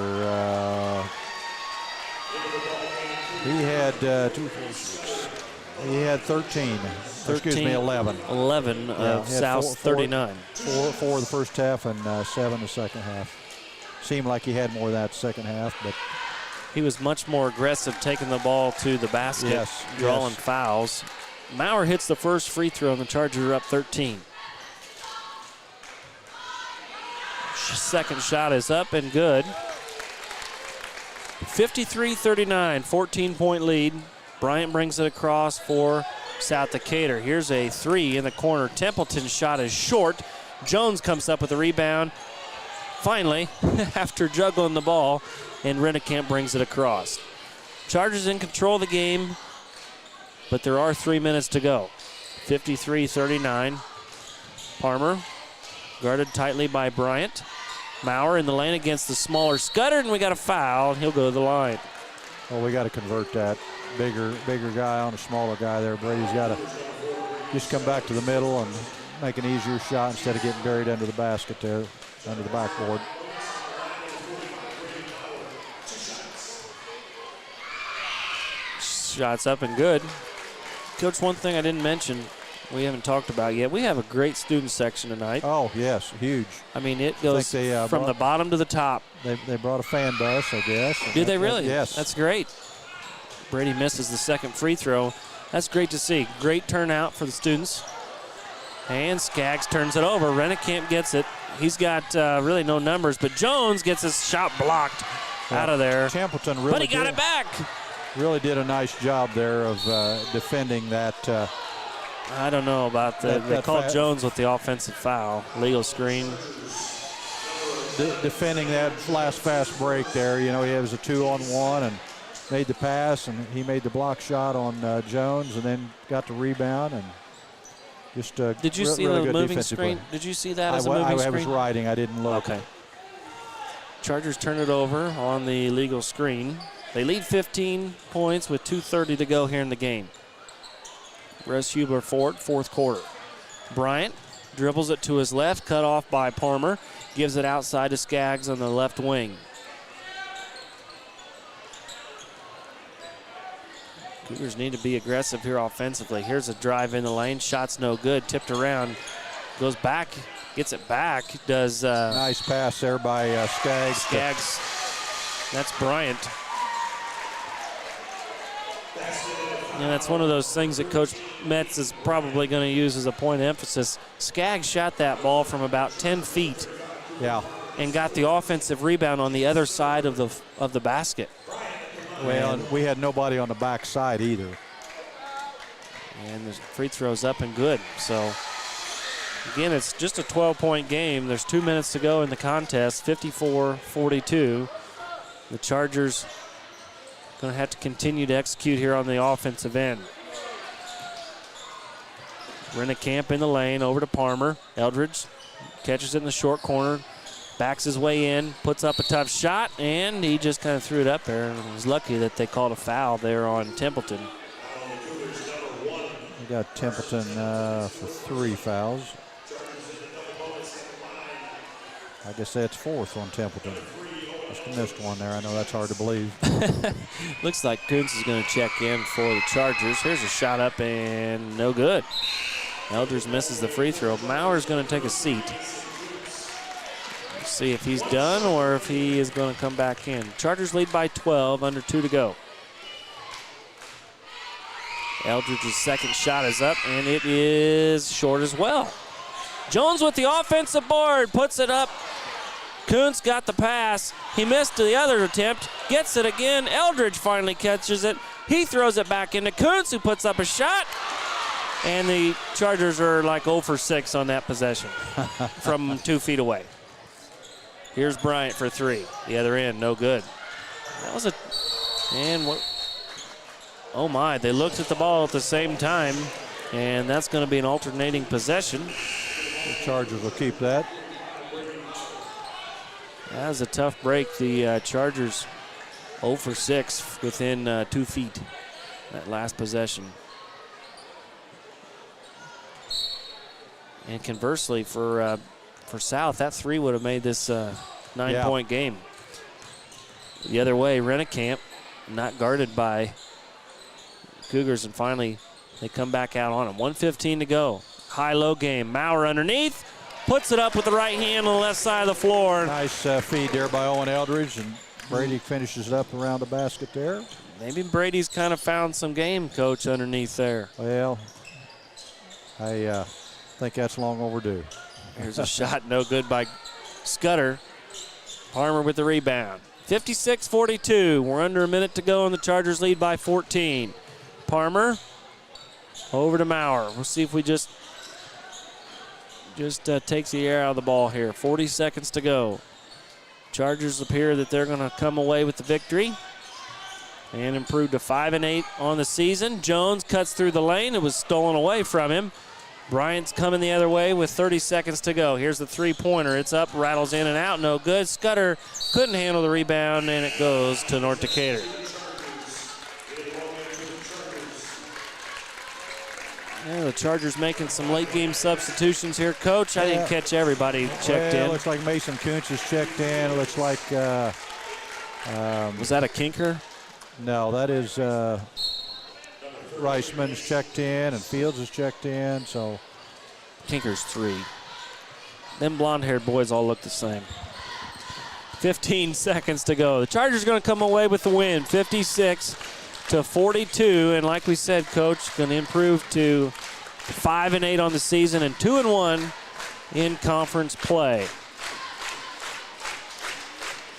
He had 2, 4, 6. He had 13. Excuse me, 11. 11 of South's 39. 4 the first half and 7 the second half. Seemed like he had more of that second half, but he was much more aggressive taking the ball to the basket, drawing fouls. Maurer hits the first free throw, and the Chargers are up 13. Second shot is up and good. 53-39, 14-point lead. Bryant brings it across for South Decatur. Here's a 3 in the corner. Templeton's shot is short. Jones comes up with a rebound. Finally, after juggling the ball, and Rennekamp brings it across. Chargers in control of the game. but there are 3 minutes to go. 53-39. Palmer guarded tightly by Bryant. Maurer in the lane against the smaller Scudder, and we got a foul. He'll go to the line. Well, we got to convert that bigger guy on a smaller guy there. Brady's got to just come back to the middle and make an easier shot instead of getting buried under the basket there, under the backboard. Shots up and good. Coach, one thing I didn't mention we haven't talked about yet. We have a great student section tonight. Oh, yes, huge. I mean, it goes from the bottom to the top. They brought a fan bus, I guess. Did they really? Yes. That's great. Brady misses the second free throw. That's great to see. Great turnout for the students. And Skaggs turns it over. Rennekamp gets it. He's got really no numbers, but Jones gets his shot blocked out of there. Templeton really but he got it back. Really did a nice job there of defending that. I don't know about that. They called Jones with the offensive foul. Legal screen. Defending that last fast break there. You know, he was a 2-on-1 and made the pass, and he made the block shot on Jones, and then got the rebound and just did you see really the moving screen? Play. Did you see that as a moving screen? I was riding. I didn't look. Okay. Chargers turn it over on the legal screen. They lead 15 points with 2:30 to go here in the game. Russ Hubler for it, fourth quarter. Bryant dribbles it to his left, cut off by Palmer. Gives it outside to Skaggs on the left wing. Cougars need to be aggressive here offensively. Here's a drive in the lane. Shot's no good. Tipped around. Goes back. Gets it back. Does nice pass there by Skaggs. Skaggs. That's Bryant. And that's one of those things that Coach Metz is probably going to use as a point of emphasis. Skaggs shot that ball from about 10 feet. Yeah. And got the offensive rebound on the other side of the basket. Well, and we had nobody on the back side either. And the free throw's up and good. So, again, it's just a 12-point game. There's 2 minutes to go in the contest, 54-42. The Chargers going to have to continue to execute here on the offensive end. Rennekamp in the lane, over to Palmer. Eldridge catches it in the short corner, backs his way in, puts up a tough shot, and he just kind of threw it up there and was lucky that they called a foul there on Templeton. We got Templeton for 3 fouls. I guess that's 4th on Templeton. Just missed one there. I know that's hard to believe. Looks like Kuntz is going to check in for the Chargers. Here's a shot up and no good. Eldridge misses the free throw. Maurer's going to take a seat. Let's see if he's done or if he is going to come back in. Chargers lead by 12, under 2 to go. Eldridge's second shot is up, and it is short as well. Jones with the offensive board, puts it up. Kuntz got the pass. He missed the other attempt, gets it again. Eldridge finally catches it. He throws it back into Kuntz, who puts up a shot. And the Chargers are like 0 for 6 on that possession from 2 feet away. Here's Bryant for 3. The other end, no good. That was oh my, they looked at the ball at the same time, and that's going to be an alternating possession. The Chargers will keep that. That was a tough break. The Chargers 0 for 6 within 2 feet. That last possession. And conversely, for South, that 3 would have made this 9-point game. The other way, Rennekamp not guarded by Cougars, and finally they come back out on him. 1:15 to go. High-low game. Maurer underneath. Puts it up with the right hand on the left side of the floor. Nice feed there by Owen Eldridge, and Brady finishes it up around the basket there. Maybe Brady's kind of found some game, Coach, underneath there. Well, I think that's long overdue. Here's a shot, no good by Scudder. Palmer with the rebound. 56-42. We're under a minute to go, and the Chargers lead by 14. Palmer over to Maurer. We'll see if we just takes the air out of the ball here. 40 seconds to go. Chargers appear that they're going to come away with the victory. and improved to 5-8 on the season. Jones cuts through the lane. It was stolen away from him. Bryant's coming the other way with 30 seconds to go. Here's the three-pointer. It's up, rattles in and out, no good. Scudder couldn't handle the rebound, and it goes to North Decatur. Yeah, the Chargers making some late-game substitutions here, Coach. I didn't catch everybody checked in. It looks like Mason Kuntz is checked in. It looks like... was that a Kinker? No, that is... Reisman's checked in and Fields is checked in, so. Kinker's 3. Them blonde-haired boys all look the same. 15 seconds to go. The Chargers are going to come away with the win, 56-42. And like we said, Coach, going to improve to 5-8 on the season and 2-1 in conference play.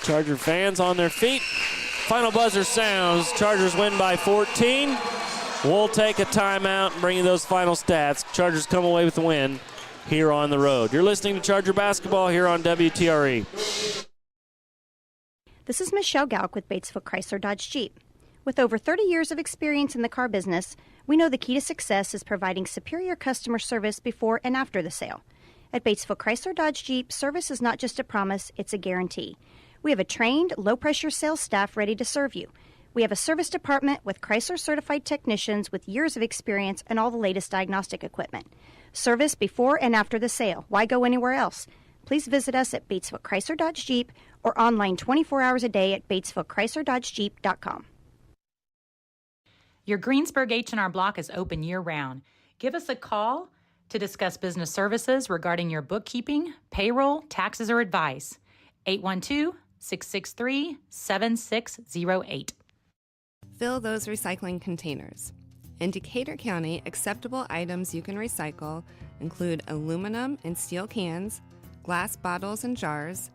Charger fans on their feet. Final buzzer sounds. Chargers win by 14. We'll take a timeout and bring you those final stats. Chargers come away with the win here on the road. You're listening to Charger Basketball here on WTRE. This is Michelle Galk with Batesville Chrysler Dodge Jeep. With over 30 years of experience in the car business, we know the key to success is providing superior customer service before and after the sale. At Batesville Chrysler Dodge Jeep, service is not just a promise, it's a guarantee. We have a trained, low-pressure sales staff ready to serve you. We have a service department with Chrysler-certified technicians with years of experience and all the latest diagnostic equipment. Service before and after the sale. Why go anywhere else? Please visit us at Batesville Chrysler Dodge Jeep or online 24 hours a day at BatesvilleChryslerDodgeJeep.com. Your Greensburg H&R Block is open year-round. Give us a call to discuss business services regarding your bookkeeping, payroll, taxes, or advice. 812-663-7608. Fill those recycling containers. In Decatur County, acceptable items you can recycle include aluminum and steel cans, glass bottles and jars,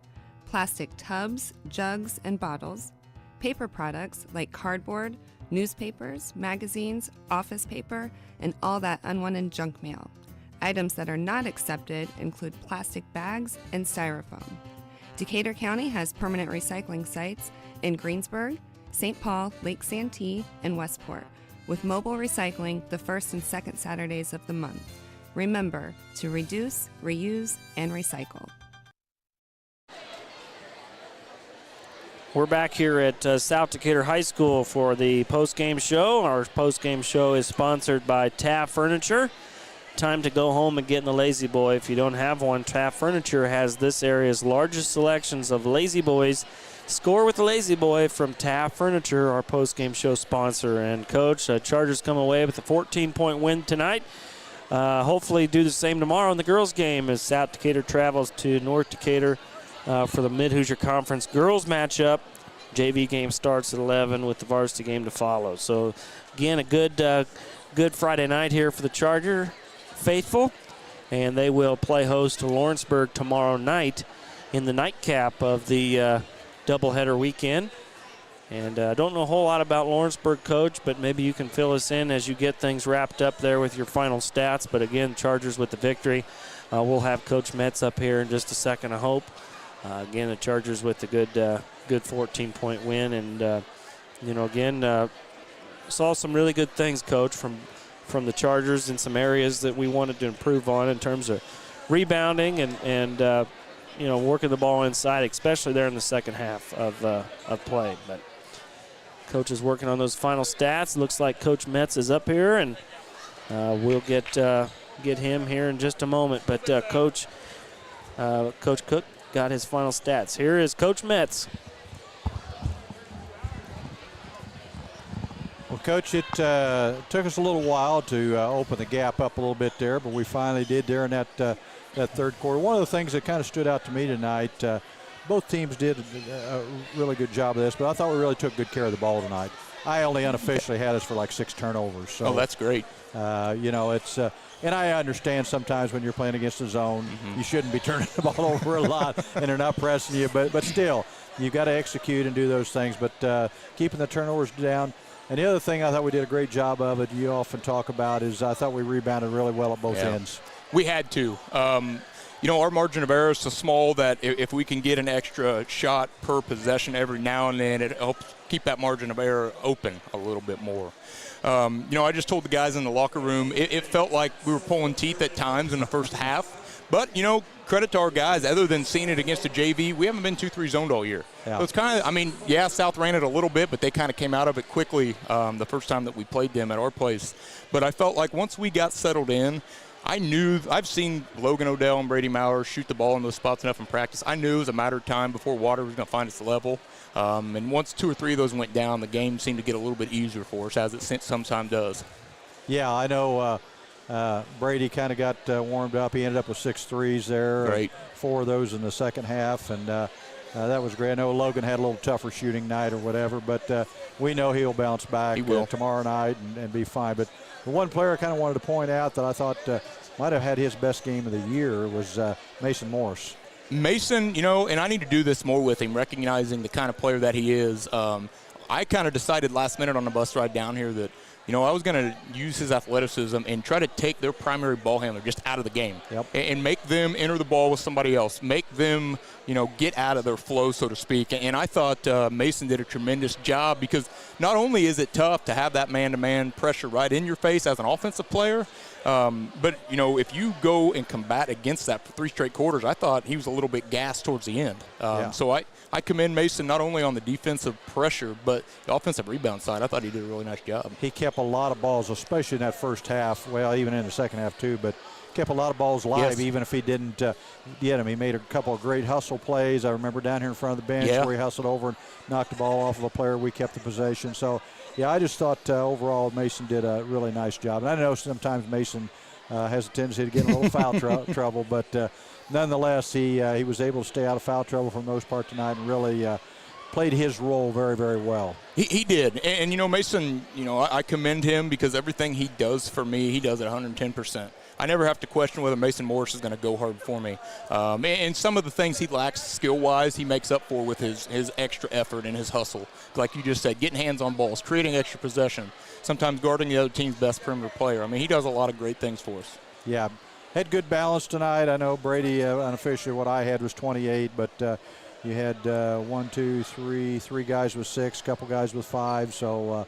plastic tubs, jugs, and bottles, paper products like cardboard, newspapers, magazines, office paper, and all that unwanted junk mail. Items that are not accepted include plastic bags and styrofoam. Decatur County has permanent recycling sites in Greensburg, St. Paul, Lake Santee, and Westport, with mobile recycling the first and second Saturdays of the month. Remember to reduce, reuse, and recycle. We're back here at South Decatur High School for the post-game show. Our post-game show is sponsored by Taft Furniture. Time to go home and get in the Lazy Boy. If you don't have one, Taft Furniture has this area's largest selections of Lazy Boys. Score with the Lazy Boy from Taft Furniture, our post-game show sponsor. And Coach, Chargers come away with a 14-point win tonight. Hopefully do the same tomorrow in the girls' game as South Decatur travels to North Decatur for the Mid-Hoosier Conference girls matchup. JV game starts at 11 with the varsity game to follow. So, again, a good Friday night here for the Charger faithful. And they will play host to Lawrenceburg tomorrow night in the nightcap of the doubleheader weekend. And I don't know a whole lot about Lawrenceburg, Coach, but maybe you can fill us in as you get things wrapped up there with your final stats. But again, Chargers with the victory. We'll have Coach Metz up here in just a second, I hope. Again, the Chargers with the good 14-point win. And, again, saw some really good things, Coach, from the Chargers in some areas that we wanted to improve on in terms of rebounding and working the ball inside, especially there in the second half of play. But Coach is working on those final stats. Looks like Coach Metz is up here, and we'll get him here in just a moment. But Coach Cook got his final stats. Here is Coach Metz. Well, Coach, it took us a little while to open the gap up a little bit there, but we finally did there in that third quarter. One of the things that kind of stood out to me tonight, both teams did a really good job of this, but I thought we really took good care of the ball tonight. I only unofficially had us for like 6 turnovers. So, that's great. It's and I understand sometimes when you're playing against the zone, you shouldn't be turning the ball over a lot and they're not pressing you, but still, you've got to execute and do those things. But keeping the turnovers down. And the other thing I thought we did a great job of it, you often talk about, is I thought we rebounded really well at both ends. We had to. Our margin of error is so small that if we can get an extra shot per possession every now and then, it keep that margin of error open a little bit more. I just told the guys in the locker room, it felt like we were pulling teeth at times in the first half. But, credit to our guys. Other than seeing it against the JV, we haven't been 2-3 zoned all year. Yeah. So it's kind of, South ran it a little bit, but they kind of came out of it quickly the first time that we played them at our place. But I felt like once we got settled in, I've seen Logan Odell and Brady Maurer shoot the ball in those spots enough in practice. I knew it was a matter of time before water was going to find its level. And once 2 or 3 of those went down, the game seemed to get a little bit easier for us, as it sometimes does. Yeah, I know Brady kind of got warmed up. He ended up with 6 threes there. Great. 4 of those in the second half, and that was great. I know Logan had a little tougher shooting night or whatever, but we know he'll bounce back tomorrow night and be fine. But the one player I kind of wanted to point out that I thought might have had his best game of the year was Mason Morse. Mason, and I need to do this more with him, recognizing the kind of player that he is. I kind of decided last minute on the bus ride down here that, I was going to use his athleticism and try to take their primary ball handler just out of the game. Yep. And make them enter the ball with somebody else. Make them, get out of their flow, so to speak. And I thought Mason did a tremendous job, because not only is it tough to have that man-to-man pressure right in your face as an offensive player, but, if you go and combat against that for 3 straight quarters, I thought he was a little bit gassed towards the end. So I commend Mason not only on the defensive pressure, but the offensive rebound side. I thought he did a really nice job. He kept a lot of balls, especially in that first half. Well, even in the second half too, but kept a lot of balls live, even if he didn't get them. He made a couple of great hustle plays. I remember down here in front of the bench where he hustled over and knocked the ball off of a player. We kept the possession. So, I just thought overall Mason did a really nice job. And I know sometimes Mason has a tendency to get in a little foul trouble, but nonetheless, he was able to stay out of foul trouble for the most part tonight and really played his role very, very well. He did. And Mason, I commend him, because everything he does for me, he does at 110%. I never have to question whether Mason Morris is going to go hard for me. And some of the things he lacks skill-wise, he makes up for with his extra effort and his hustle. Like you just said, getting hands on balls, creating extra possession, sometimes guarding the other team's best perimeter player. He does a lot of great things for us. Yeah. Had good balance tonight. I know Brady, unofficially, what I had was 28, but you had 3 guys with 6, couple guys with 5. So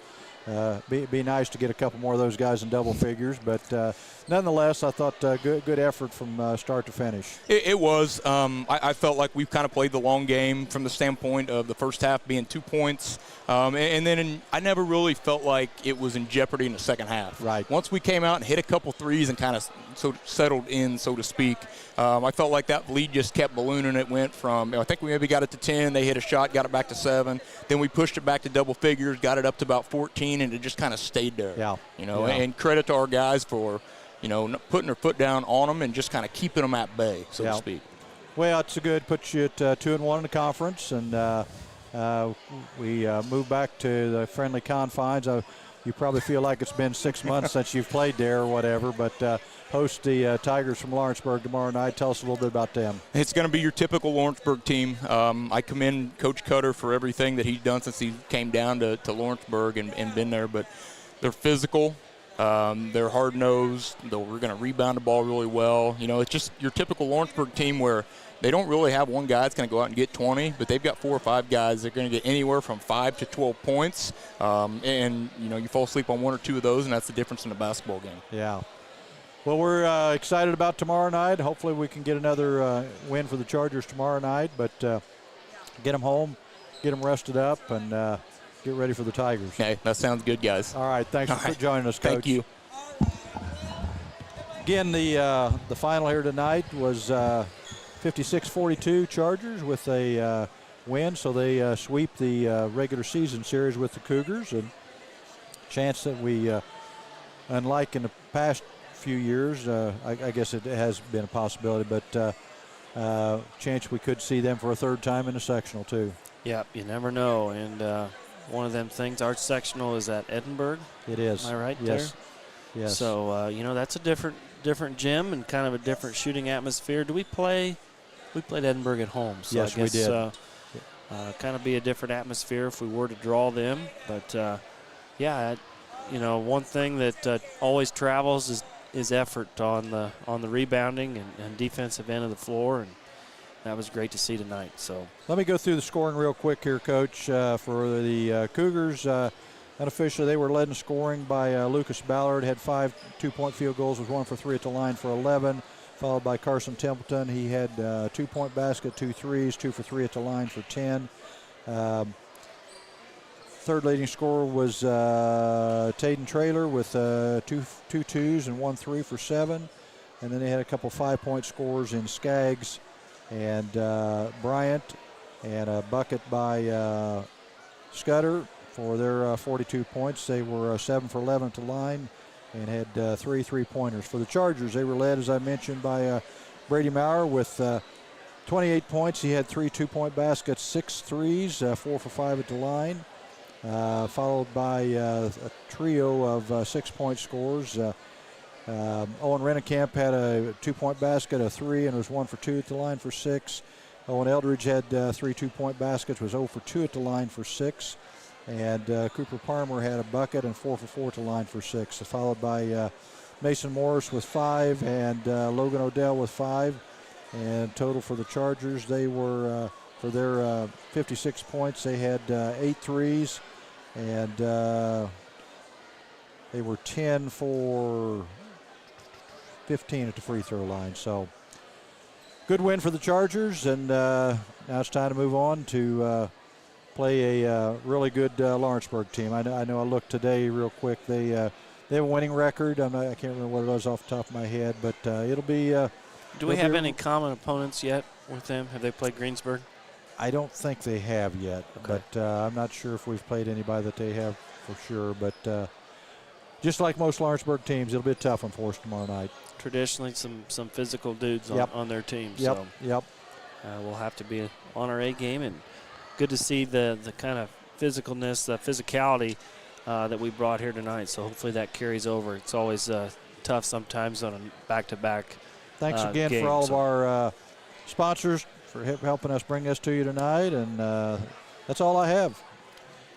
be nice to get a couple more of those guys in double figures. But nonetheless, I thought good effort from start to finish. It was. I felt like we've kind of played the long game from the standpoint of the first half being 2 points. And then I never really felt like it was in jeopardy in the second half. Right. Once we came out and hit a couple threes and kind of settled in, so to speak, I felt like that lead just kept ballooning. It went from, I think we maybe got it to 10. They hit a shot, got it back to 7. Then we pushed it back to double figures, got it up to about 14, and it just kind of stayed there. Yeah. And credit to our guys for, putting their foot down on them and just kind of keeping them at bay, so to speak. Well, it's good. Puts you at 2-1 in the conference, and we move back to the friendly confines. You probably feel like it's been 6 months since you've played there or whatever, but host the Tigers from Lawrenceburg tomorrow night. Tell us a little bit about them. It's going to be your typical Lawrenceburg team. I commend Coach Cutter for everything that he's done since he came down to Lawrenceburg and been there, but they're physical. They're hard-nosed. We're going to rebound the ball really well. It's just your typical Lawrenceburg team where they don't really have one guy that's going to go out and get 20, but they've got 4 or 5 guys that are going to get anywhere from 5 to 12 points. And you fall asleep on 1 or 2 of those, and that's the difference in a basketball game. Yeah. Well, we're excited about tomorrow night. Hopefully we can get another win for the Chargers tomorrow night, but get them home, get them rested up, and get ready for the Tigers. Okay, that sounds good, guys. All right, thanks for joining us, Coach. Thank you. Again, the final here tonight was 56-42 Chargers with a win, so they sweep the regular season series with the Cougars. And chance that we, unlike in the past few years, I guess it has been a possibility, but chance we could see them for a third time in the sectional too. Yep, you never know. And one of them things, our sectional is at Edinburgh. It is. Am I right yes. there? Yes. So, that's a different gym and kind of a different shooting atmosphere. We played Edinburgh at home. So yes, I guess, we did. Kind of be a different atmosphere if we were to draw them. But, one thing that always travels is effort on the rebounding and defensive end of the floor. that was great to see tonight. So let me go through the scoring real quick here, Coach. For the Cougars, unofficially they were led in scoring by Lucas Ballard, had 5 2-point field goals, was 1 for 3 at the line for 11, followed by Carson Templeton. He had 2-point basket, 2 threes, 2 for 3 at the line for 10. Third leading scorer was Taden Traylor with 2 twos and 1 3 for 7. And then they had a couple 5-point scores in Skaggs and Bryant, and a bucket by Scudder for their 42 points. They were 7 for 11 at the line and had 3 3-pointers. For the Chargers, they were led, as I mentioned, by Brady Maurer with 28 points. He had 3 2-point baskets, 6 threes, 4 for 5 at the line. Followed by a trio of 6-point scores. Owen Rennekamp had a 2-point basket, a 3, and was 1 for 2 at the line for 6. Owen Eldridge had 3 2-point baskets, was 0 for 2 at the line for 6. And Cooper Palmer had a bucket and 4 for 4 at the line for 6. Followed by Mason Morris with 5 and Logan Odell with 5. And total for the Chargers, they were, for their 56 points, they had 8 threes. And they were 10 for 15 at the free throw line. So good win for the Chargers, and now it's time to move on to play a really good Lawrenceburg team. I know I looked today real quick. They have a winning record. I can't remember what it was off the top of my head, but it'll be. Do we have any common opponents yet with them? Have they played Greensburg? I don't think they have yet, okay. But I'm not sure if we've played anybody that they have for sure. But just like most Lawrenceburg teams, it'll be a tough one for us tomorrow night. Traditionally, some physical dudes on their team. Yep. So Yep. We'll have to be on our A game, and good to see the kind of physicalness, the physicality that we brought here tonight. So hopefully that carries over. It's always tough sometimes on a back-to-back. Thanks again for all of our sponsors for helping us bring this to you tonight, and that's all I have.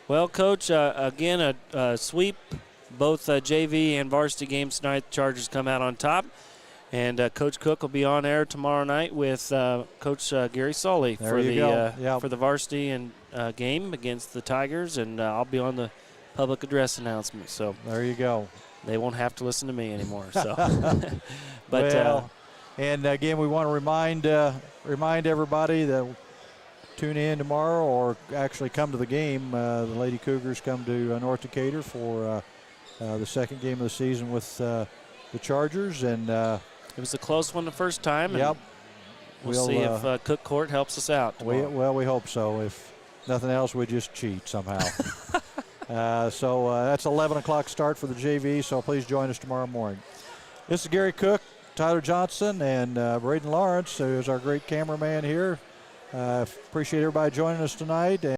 Well, Coach, again, a sweep, both JV and varsity games tonight. The Chargers come out on top, and Coach Cook will be on air tomorrow night with Coach Gary Sully for the varsity and game against the Tigers, and I'll be on the public address announcement. So there you go. They won't have to listen to me anymore. So, but. And again, we want to remind everybody that tune in tomorrow, or actually come to the game. The Lady Cougars come to North Decatur for the second game of the season with the Chargers, and it was a close one the first time. Yep. We'll see if Cook Court helps us out tomorrow. We hope so. If nothing else, we just cheat somehow. So that's 11 o'clock start for the JV. So please join us tomorrow morning. This is Gary Cook, Tyler Johnson, and Braden Lawrence, who is our great cameraman here. Appreciate everybody joining us tonight.